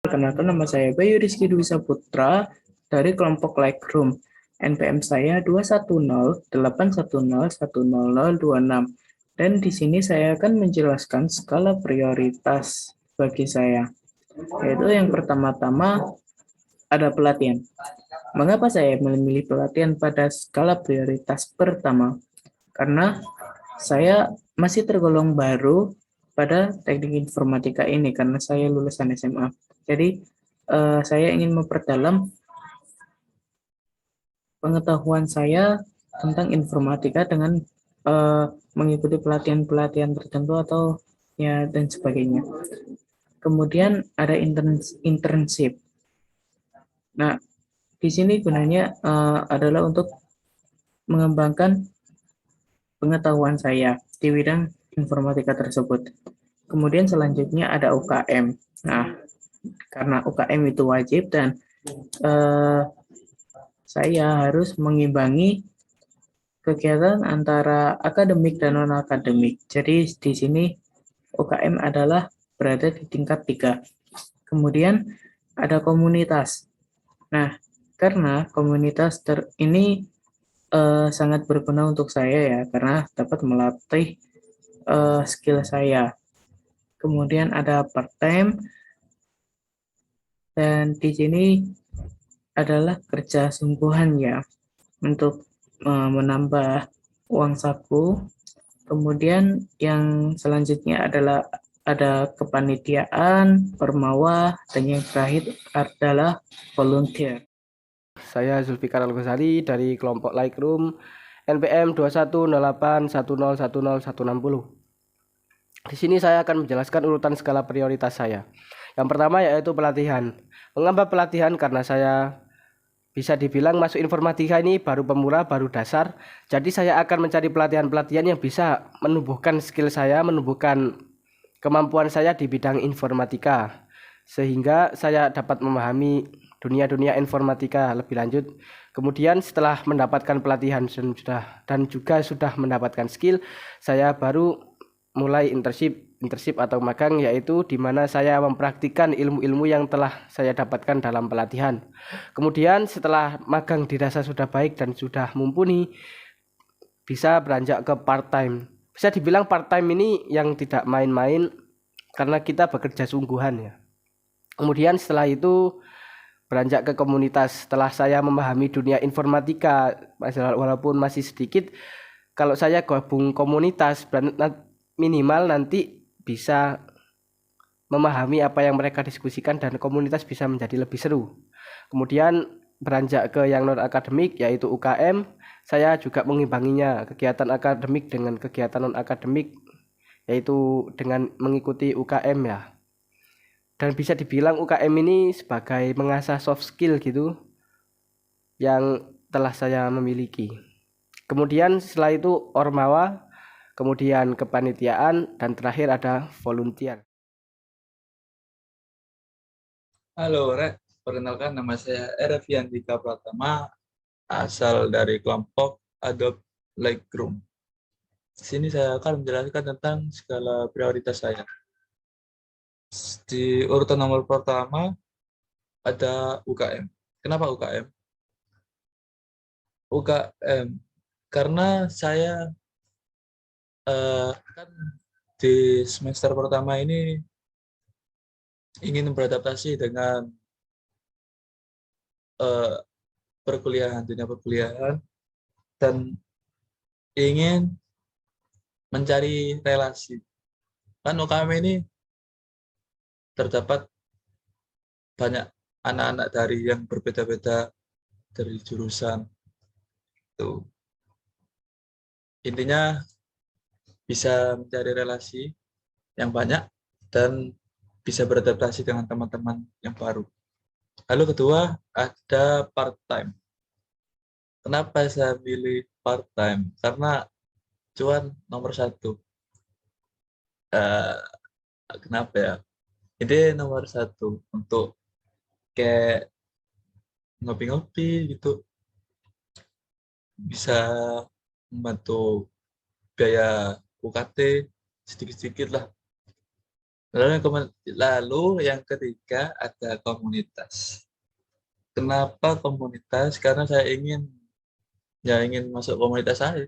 Perkenalkan, nama saya Bayu Rizky Dwi Saputra dari kelompok Lightroom. NPM saya 21081010026. Dan di sini saya akan menjelaskan skala prioritas bagi saya. Yaitu yang pertama-tama ada pelatihan. Mengapa saya memilih pelatihan pada skala prioritas pertama? Karena saya masih tergolong baru pada teknik informatika ini karena saya lulusan SMA. Jadi saya ingin memperdalam pengetahuan saya tentang informatika dengan mengikuti pelatihan-pelatihan tertentu atau ya dan sebagainya. Kemudian ada internship. Nah, di sini gunanya adalah untuk mengembangkan pengetahuan saya di bidang informatika tersebut. Kemudian selanjutnya ada UKM. Nah, karena UKM itu wajib dan saya harus mengimbangi kegiatan antara akademik dan non-akademik. Jadi di sini UKM adalah berada di tingkat 3. Kemudian ada komunitas. Nah, karena komunitas ini sangat berguna untuk saya ya, karena dapat melatih skill saya. Kemudian ada part-time, dan di sini adalah kerja sungguhan ya, untuk menambah uang saku. Kemudian yang selanjutnya adalah ada kepanitiaan, Ormawa, dan yang terakhir adalah volunteer. saya Zulfikar Al-Ghazali dari kelompok Lightroom NPM 210810101060. Di sini saya akan menjelaskan urutan skala prioritas saya. Yang pertama yaitu pelatihan. Mengapa pelatihan? Karena saya bisa dibilang masuk informatika ini baru pemula, baru dasar. Jadi saya akan mencari pelatihan-pelatihan yang bisa menumbuhkan skill saya, menumbuhkan kemampuan saya di bidang informatika. Sehingga saya dapat memahami dunia-dunia informatika lebih lanjut. Kemudian setelah mendapatkan pelatihan dan juga sudah mendapatkan skill, saya baru mulai internship atau magang, yaitu di mana saya mempraktikkan ilmu-ilmu yang telah saya dapatkan dalam pelatihan. Kemudian setelah magang dirasa sudah baik dan sudah mumpuni, bisa beranjak ke part time. Bisa dibilang part time ini yang tidak main-main karena kita bekerja sungguhan ya. Kemudian setelah itu beranjak ke komunitas. Setelah saya memahami dunia informatika walaupun masih sedikit, kalau saya gabung komunitas minimal nanti bisa memahami apa yang mereka diskusikan dan komunitas bisa menjadi lebih seru. Kemudian beranjak ke yang non akademik yaitu UKM. Saya juga mengimbanginya kegiatan akademik dengan kegiatan non akademik, yaitu dengan mengikuti UKM ya. Dan bisa dibilang UKM ini sebagai mengasah soft skill gitu yang telah saya memiliki. Kemudian setelah itu Ormawa, kemudian kepanitiaan, dan terakhir ada volunteer. Halo, Rek. Perkenalkan, nama saya Ervian Dika Pratama, asal dari kelompok Adobe Lightroom. Di sini saya akan menjelaskan tentang skala prioritas saya. Di urutan nomor pertama ada UKM. Kenapa UKM? UKM karena saya kan di semester pertama ini ingin beradaptasi dengan dunia perkuliahan, dan ingin mencari relasi. Kan UKM ini terdapat banyak anak-anak dari yang berbeda-beda dari jurusan. Tuh. Intinya bisa mencari relasi yang banyak dan bisa beradaptasi dengan teman-teman yang baru. Lalu kedua ada part-time. Kenapa saya pilih part-time? Karena cuan nomor satu. Kenapa ya? Ini nomor satu untuk kayak ngopi-ngopi gitu, bisa membantu biaya UKT sedikit-sedikit lah. Lalu yang ketiga ada komunitas. Kenapa komunitas? Karena saya ingin masuk komunitas saya.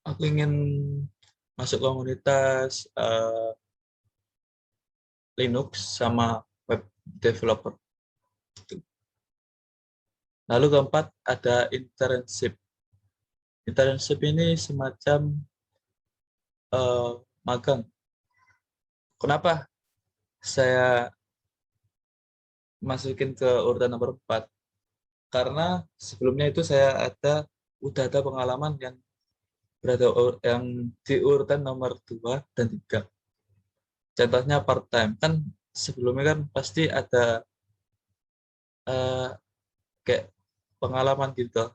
Aku ingin masuk komunitas Linux sama web developer. Lalu keempat ada internship. Internship ini semacam magang. Kenapa saya masukin ke urutan nomor 4? Karena sebelumnya itu saya udah ada pengalaman yang di urutan nomor 2 dan 3. Contohnya part time, kan sebelumnya kan pasti ada kayak pengalaman gitu.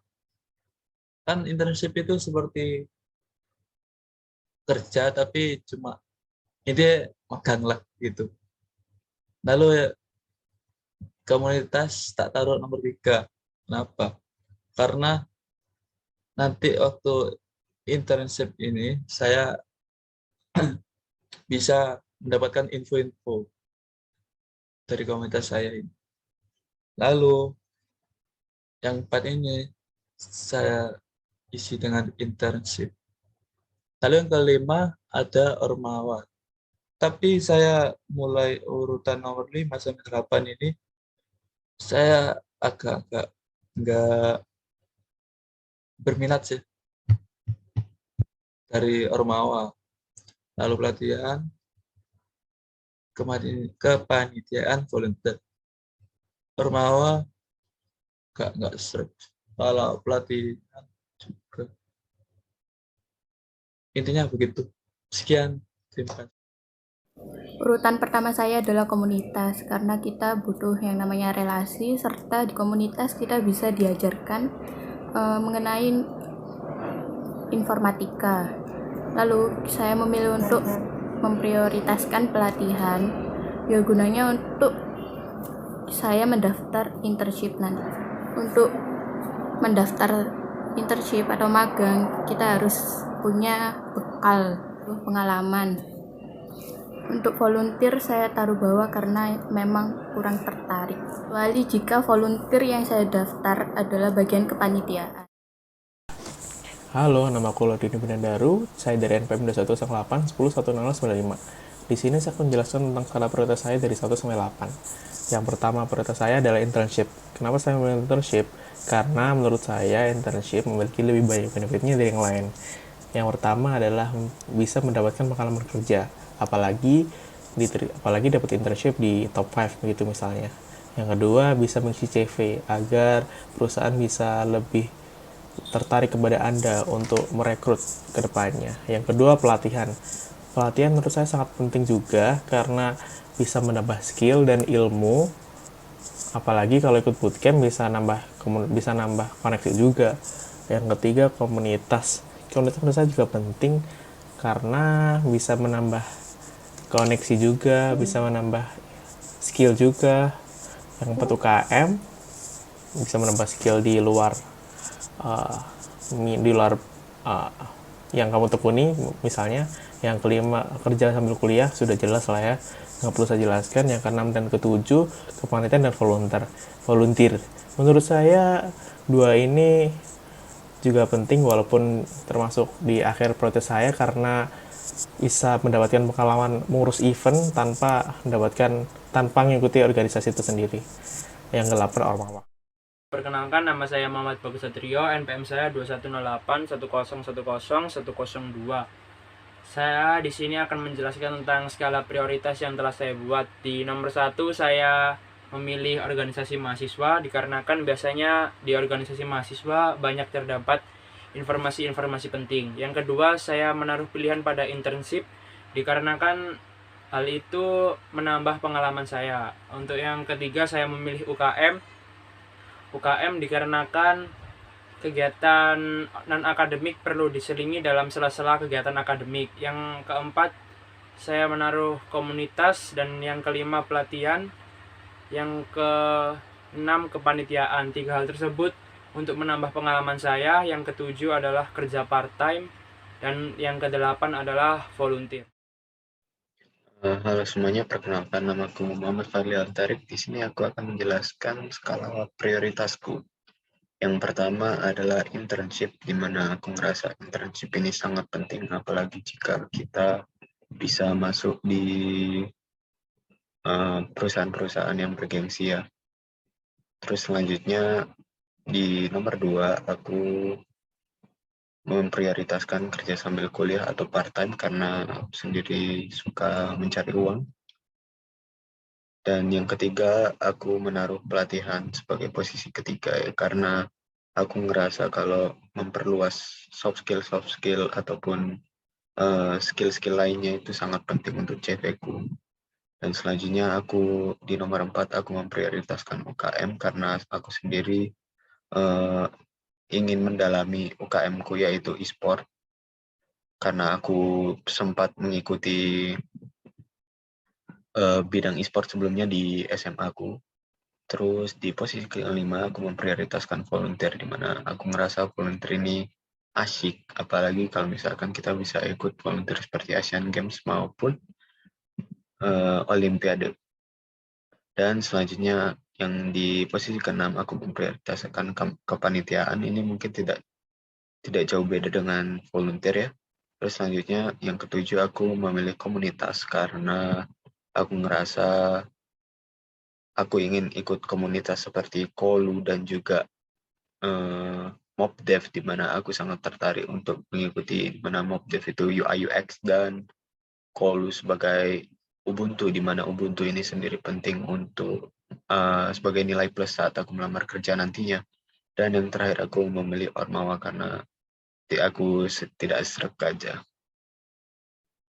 Kan internship itu seperti kerja tapi cuma ini magang lah gitu. Lalu komunitas tak taruh nomor 3. Kenapa? Karena nanti waktu internship ini saya bisa mendapatkan info-info dari komunitas saya ini. Lalu yang 4 ini saya isi dengan internship. Lalu yang kelima ada Ormawa. Tapi saya mulai urutan nomor 5 sampai 8 ini saya agak-agak nggak berminat sih dari Ormawa. Lalu pelatihan, kepanitiaan, volunteer. Ormawa nggak strict. Kalau pelatih juga. Intinya begitu. Sekian. Terima kasih. Urutan pertama saya adalah komunitas, karena kita butuh yang namanya relasi, serta di komunitas kita bisa diajarkan mengenai informatika. Lalu saya memilih untuk memprioritaskan pelatihan, ya gunanya untuk saya mendaftar internship nanti. Untuk mendaftar internship atau magang, kita harus punya bekal, pengalaman. Untuk volunteer saya taruh bawah karena memang kurang tertarik. Kecuali jika volunteer yang saya daftar adalah bagian kepanitiaan. Halo, nama aku Lodini Binandaru. Saya dari NPM 2108 101095. Di sini saya akan menjelaskan tentang skala prioritas saya dari 1 sampai 8. Yang pertama prioritas saya adalah internship. Kenapa saya memilih internship? Karena menurut saya internship memiliki lebih banyak benefitnya dari yang lain. Yang pertama adalah bisa mendapatkan pengalaman kerja. Apalagi dapat internship di top 5 begitu misalnya. Yang kedua bisa mengisi CV agar perusahaan bisa lebih tertarik kepada Anda untuk merekrut ke depannya. Yang kedua pelatihan. Pelatihan menurut saya sangat penting juga karena bisa menambah skill dan ilmu. Apalagi kalau ikut bootcamp bisa nambah koneksi juga. Yang ketiga komunitas. Komunitas menurut saya juga penting karena bisa menambah koneksi juga, bisa menambah skill juga. Yang keempat UKM bisa menambah skill di luar yang kamu tekuni misalnya. Yang kelima kerja sambil kuliah sudah jelas lah ya, nggak perlu saya jelaskan. Yang keenam dan ketujuh kepanitiaan dan volunteer. Menurut saya dua ini juga penting walaupun termasuk di akhir proses saya karena bisa mendapatkan pengalaman mengurus event tanpa mengikuti organisasi itu sendiri. Yang ke-8 Ormawa. Perkenalkan, nama saya Muhammad Bagus Satrio, NPM saya 2108 1010 102. Saya di sini akan menjelaskan tentang skala prioritas yang telah saya buat. Di nomor 1 saya memilih organisasi mahasiswa dikarenakan biasanya di organisasi mahasiswa banyak terdapat informasi-informasi penting. Yang kedua, saya menaruh pilihan pada internship dikarenakan hal itu menambah pengalaman saya. Untuk yang ketiga, saya memilih UKM dikarenakan kegiatan non-akademik perlu diselingi dalam sela-sela kegiatan akademik. Yang keempat, saya menaruh komunitas, dan yang kelima pelatihan. Yang keenam kepanitiaan. 3 hal tersebut untuk menambah pengalaman saya. Yang ketujuh adalah kerja part-time, dan yang kedelapan adalah volunteer. Halo semuanya, perkenalkan namaku Muhammad Fadli Al-Tarik. Di sini aku akan menjelaskan skala prioritasku. Yang pertama adalah internship, di mana aku ngerasa internship ini sangat penting, apalagi jika kita bisa masuk di perusahaan-perusahaan yang bergengsi ya. Terus selanjutnya di nomor 2 aku memprioritaskan kerja sambil kuliah atau part-time karena aku sendiri suka mencari uang. Dan yang ketiga, aku menaruh pelatihan sebagai posisi ketiga ya, karena aku ngerasa kalau memperluas soft skill ataupun skill-skill lainnya itu sangat penting untuk CV-ku. Dan selanjutnya aku di nomor 4 aku memprioritaskan UKM karena aku sendiri ingin mendalami UKM-ku yaitu e-sport. Karena aku sempat mengikuti bidang e-sport sebelumnya di SMA-ku. Terus di posisi kelima aku memprioritaskan volunteer, di mana aku ngerasa volunteer ini asyik, apalagi kalau misalkan kita bisa ikut volunteer seperti Asian Games maupun Olimpiade. Dan selanjutnya yang di posisi ke-6 aku memprioritaskan kepanitiaan. Ini mungkin tidak jauh beda dengan volunteer ya. Terus selanjutnya yang ke-7 aku memilih komunitas karena aku ngerasa aku ingin ikut komunitas seperti Kolu dan juga MobDev, di mana aku sangat tertarik untuk mengikuti, di mana MobDev itu UI UX dan Kolu sebagai Ubuntu, di mana Ubuntu ini sendiri penting untuk sebagai nilai plus saat aku melamar kerja nantinya. Dan yang terakhir aku memilih Ormawa karena aku tidak sreg aja.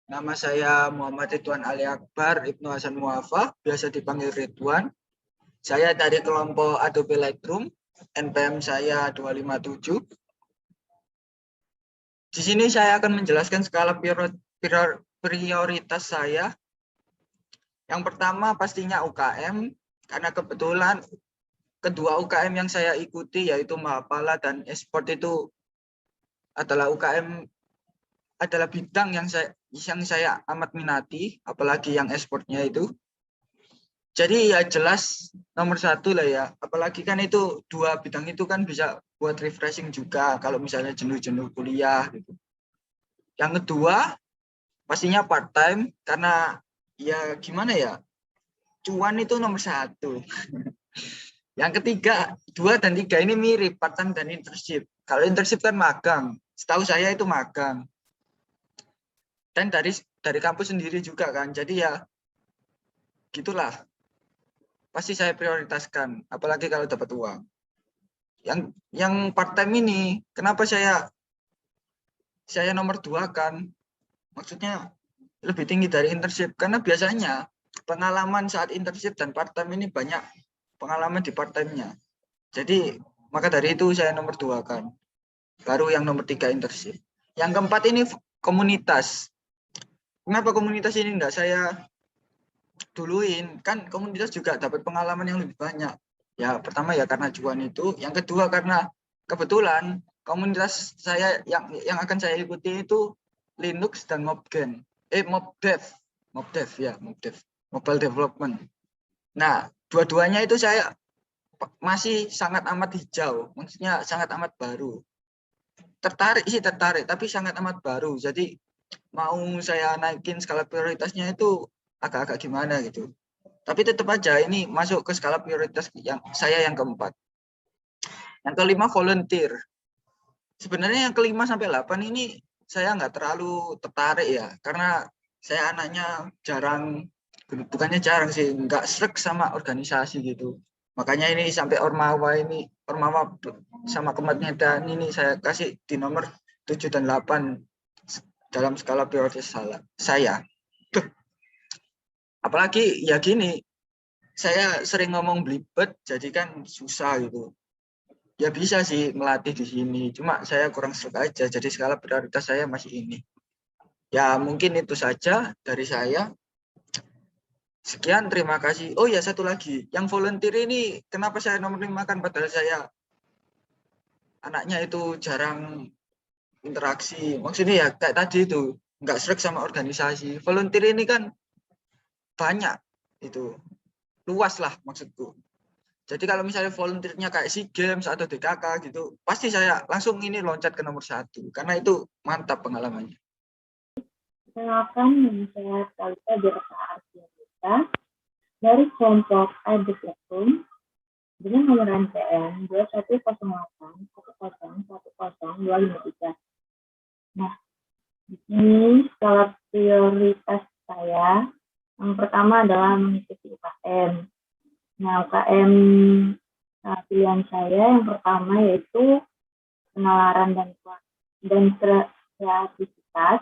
Nama saya Muhammad Ridwan Ali Akbar Ibnu Hasan Muafa, biasa dipanggil Ridwan. Saya dari kelompok Adobe Lightroom, NPM saya 257. Di sini saya akan menjelaskan skala prioritas saya. Yang pertama pastinya UKM, karena kebetulan kedua UKM yang saya ikuti yaitu Mahapala dan Esport itu adalah UKM adalah bidang yang saya amat minati, apalagi yang esportnya itu. Jadi ya jelas nomor satu lah ya, apalagi kan itu dua bidang itu kan bisa buat refreshing juga kalau misalnya jenuh-jenuh kuliah gitu. Yang kedua pastinya part time, karena ya gimana ya, cuan itu nomor satu. Yang ketiga, 2 dan 3 ini mirip, part time dan internship. Kalau internship kan magang, setahu saya itu magang. Dan dari kampus sendiri juga kan, jadi ya gitulah. Pasti saya prioritaskan, apalagi kalau dapat uang. Yang part time ini, kenapa saya nomor 2 kan? Maksudnya lebih tinggi dari internship, karena biasanya pengalaman saat internship dan part time ini banyak pengalaman di part time-nya. Jadi maka dari itu saya nomor 2 kan. Baru yang nomor 3 internship. Yang keempat ini komunitas. Kenapa komunitas ini enggak saya duluin? Kan komunitas juga dapat pengalaman yang lebih banyak. Ya pertama ya karena cuan itu. Yang kedua karena kebetulan komunitas saya yang akan saya ikuti itu Linux dan Mobgen. Mobdev ya, Mobdev. Mobile Development. Nah, dua-duanya itu saya masih sangat amat hijau. Maksudnya sangat amat baru. Tertarik, tapi sangat amat baru. Jadi mau saya naikin skala prioritasnya itu agak-agak gimana gitu. Tapi tetap aja ini masuk ke skala prioritas yang keempat. Yang kelima volunteer. Sebenarnya yang kelima sampai 8 ini saya nggak terlalu tertarik ya, karena saya anaknya bukannya jarang sih, nggak sreg sama organisasi gitu. Makanya ini sampai Ormawa sama Kementerian ini saya kasih di nomor 7 dan 8 dalam skala prioritas saya. Apalagi ya gini, saya sering ngomong belibet, jadi kan susah gitu. Ya bisa sih melatih di sini, cuma saya kurang sreg aja, jadi skala prioritas saya masih ini. Ya mungkin itu saja dari saya. Sekian, terima kasih. Oh ya, satu lagi. Yang volunteer ini, kenapa saya nomor 5 kan? Padahal saya anaknya itu jarang interaksi. Maksudnya ya kayak tadi itu, nggak sreg sama organisasi. Volunteer ini kan banyak, itu luas lah maksudku. Jadi kalau misalnya volunteernya kayak SEA Games atau DKK gitu, pasti saya langsung ini loncat ke nomor 1. Karena itu mantap pengalamannya. Perkenalkan, nama saya Talita Dirasa Ardianita dari kelompok Adobe Lightroom dengan nomor NPM 210810101023. Nah, di sini skala prioritas saya yang pertama adalah mengikuti UKM. Nah, UKM pilihan saya yang pertama yaitu penalaran dan kreativitas.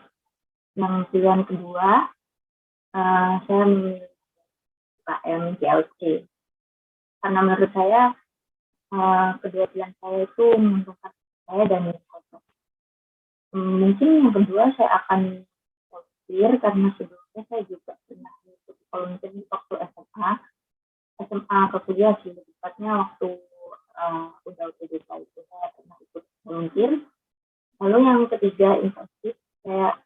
Yang pilihan kedua, saya memilih UKM CLC. Karena menurut saya, kedua pilihan saya itu menguntungkan saya dan cocok. Mungkin yang kedua saya akan volunteer, karena sebelumnya saya juga pernah mengikuti volunteer waktu SMA ke kuliah sih, tepatnya waktu udah UTBK itu saya pernah ikut volunteer. Lalu yang ketiga internship saya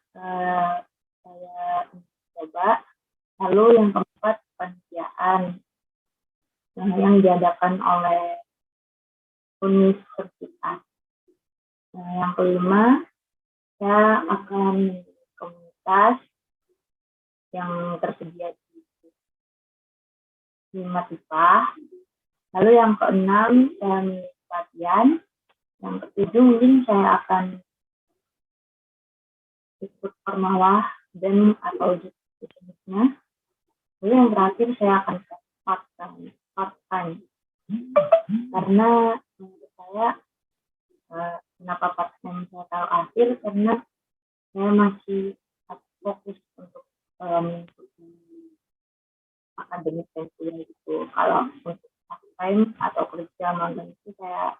coba. Lalu yang keempat panitiaan yang diadakan oleh universitas. Yang kelima saya akan komunitas yang tersedia di Matipah. Lalu yang keenam saya memilih pelatihan. Yang ketujuh mungkin saya akan ikut Ormawa dan atau jenisnya. Lalu yang terakhir saya akan part time. part time. Karena menurut saya kenapa part time saya tahu akhir, karena saya masih fokus untuk mengikuti akademik dan kuliah itu. Kalau untuk part time atau kerja magang itu saya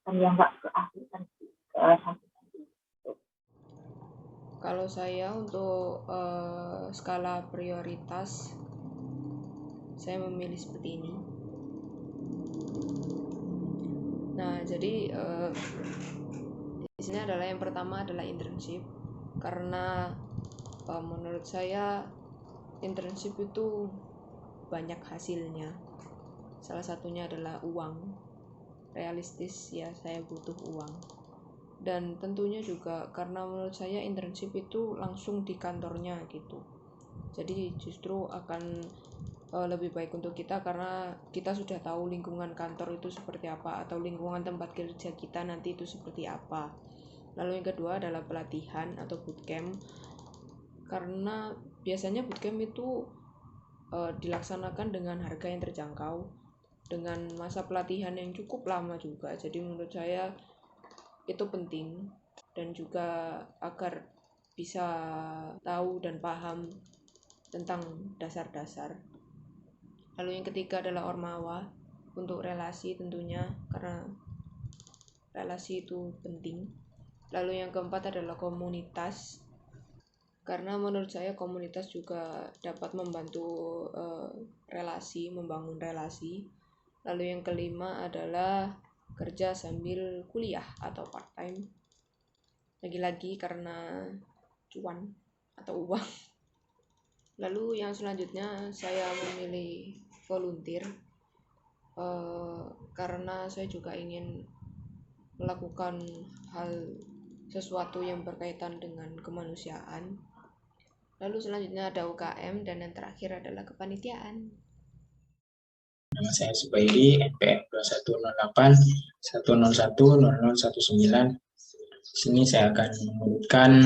nggak keakhirkan sih, sampingan gitu. Kalau saya untuk skala prioritas, saya memilih seperti ini. Nah, jadi di sini adalah yang pertama adalah internship, karena menurut saya internship itu banyak hasilnya. Salah satunya adalah uang. Realistis ya, saya butuh uang. Dan tentunya juga karena menurut saya internship itu langsung di kantornya gitu. Jadi justru akan lebih baik untuk kita karena kita sudah tahu lingkungan kantor itu seperti apa, atau lingkungan tempat kerja kita nanti itu seperti apa. Lalu yang kedua adalah pelatihan atau bootcamp, karena biasanya bootcamp itu dilaksanakan dengan harga yang terjangkau, dengan masa pelatihan yang cukup lama juga. Jadi menurut saya itu penting, dan juga agar bisa tahu dan paham tentang dasar-dasar. Lalu yang ketiga adalah ormawa, untuk relasi tentunya, karena relasi itu penting. Lalu yang keempat adalah komunitas, karena menurut saya komunitas juga dapat membantu relasi, membangun relasi. Lalu yang kelima adalah kerja sambil kuliah atau part time, lagi-lagi karena cuan atau uang. Lalu yang selanjutnya saya memilih volunteer, karena saya juga ingin melakukan sesuatu yang berkaitan dengan kemanusiaan. Lalu selanjutnya ada UKM, dan yang terakhir adalah kepanitiaan. Nama saya Subairi, NPM 2108 101 0019. Di sini saya akan mengurutkan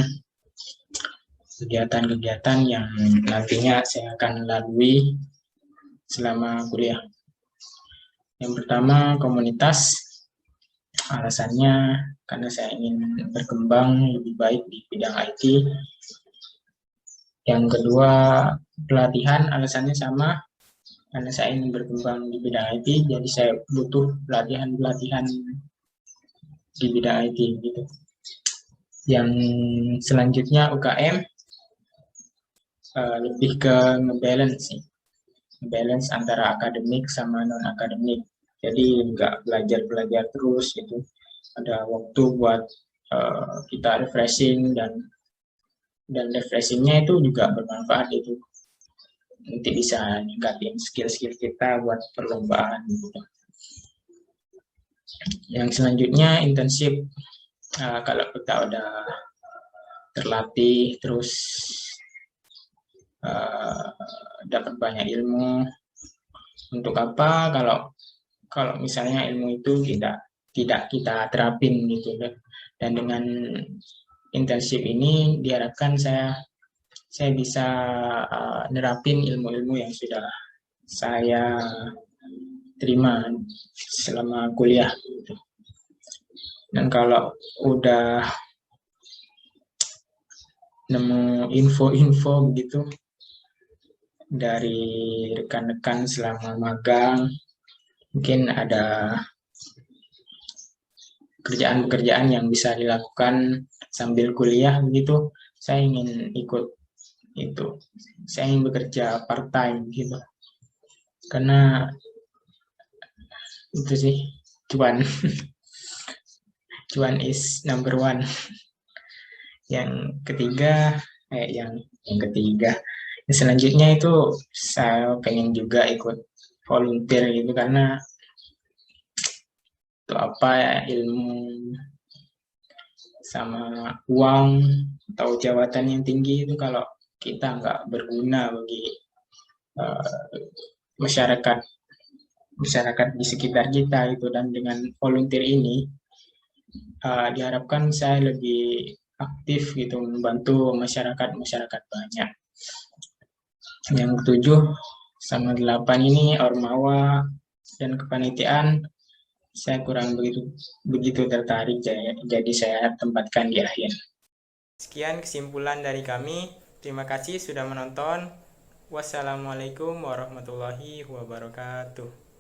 kegiatan-kegiatan yang nantinya saya akan lalui selama kuliah. Yang pertama, komunitas. Alasannya karena saya ingin berkembang lebih baik di bidang IT. Yang kedua, pelatihan. Alasannya sama, karena saya ingin berkembang di bidang IT, jadi saya butuh pelatihan-pelatihan di bidang IT gitu. Yang selanjutnya UKM, lebih ke ngebalance antara akademik sama non akademik. Jadi nggak belajar terus gitu. Ada waktu buat kita refreshing, dan refreshingnya itu juga bermanfaat itu. Nanti bisa ningkatin skill-skill kita buat perlombaan gitu. Yang selanjutnya internship. Kalau kita udah terlatih terus dapat banyak ilmu, untuk apa kalau misalnya ilmu itu tidak kita terapin gitu. Dan dengan internship ini diharapkan saya bisa nerapin ilmu-ilmu yang sudah saya terima selama kuliah gitu. Dan kalau udah nemu info-info begitu dari rekan-rekan selama magang, mungkin ada kerjaan-kerjaan yang bisa dilakukan sambil kuliah begitu, saya ingin ikut itu. Saya ingin bekerja part time gitu, karena itu sih cuan. Cuan is number one. Yang ketiga, yang selanjutnya itu saya pengen juga ikut volunteer gitu, karena itu ilmu sama uang atau jabatan yang tinggi itu kalau kita nggak berguna bagi masyarakat di sekitar kita itu. Dan dengan volunteer ini diharapkan saya lebih aktif gitu, membantu masyarakat banyak. Yang ketujuh, sama 8 ini Ormawa dan kepanitiaan saya kurang begitu tertarik, jadi saya tempatkan di akhir. Sekian kesimpulan dari kami. Terima kasih sudah menonton. Wassalamualaikum warahmatullahi wabarakatuh.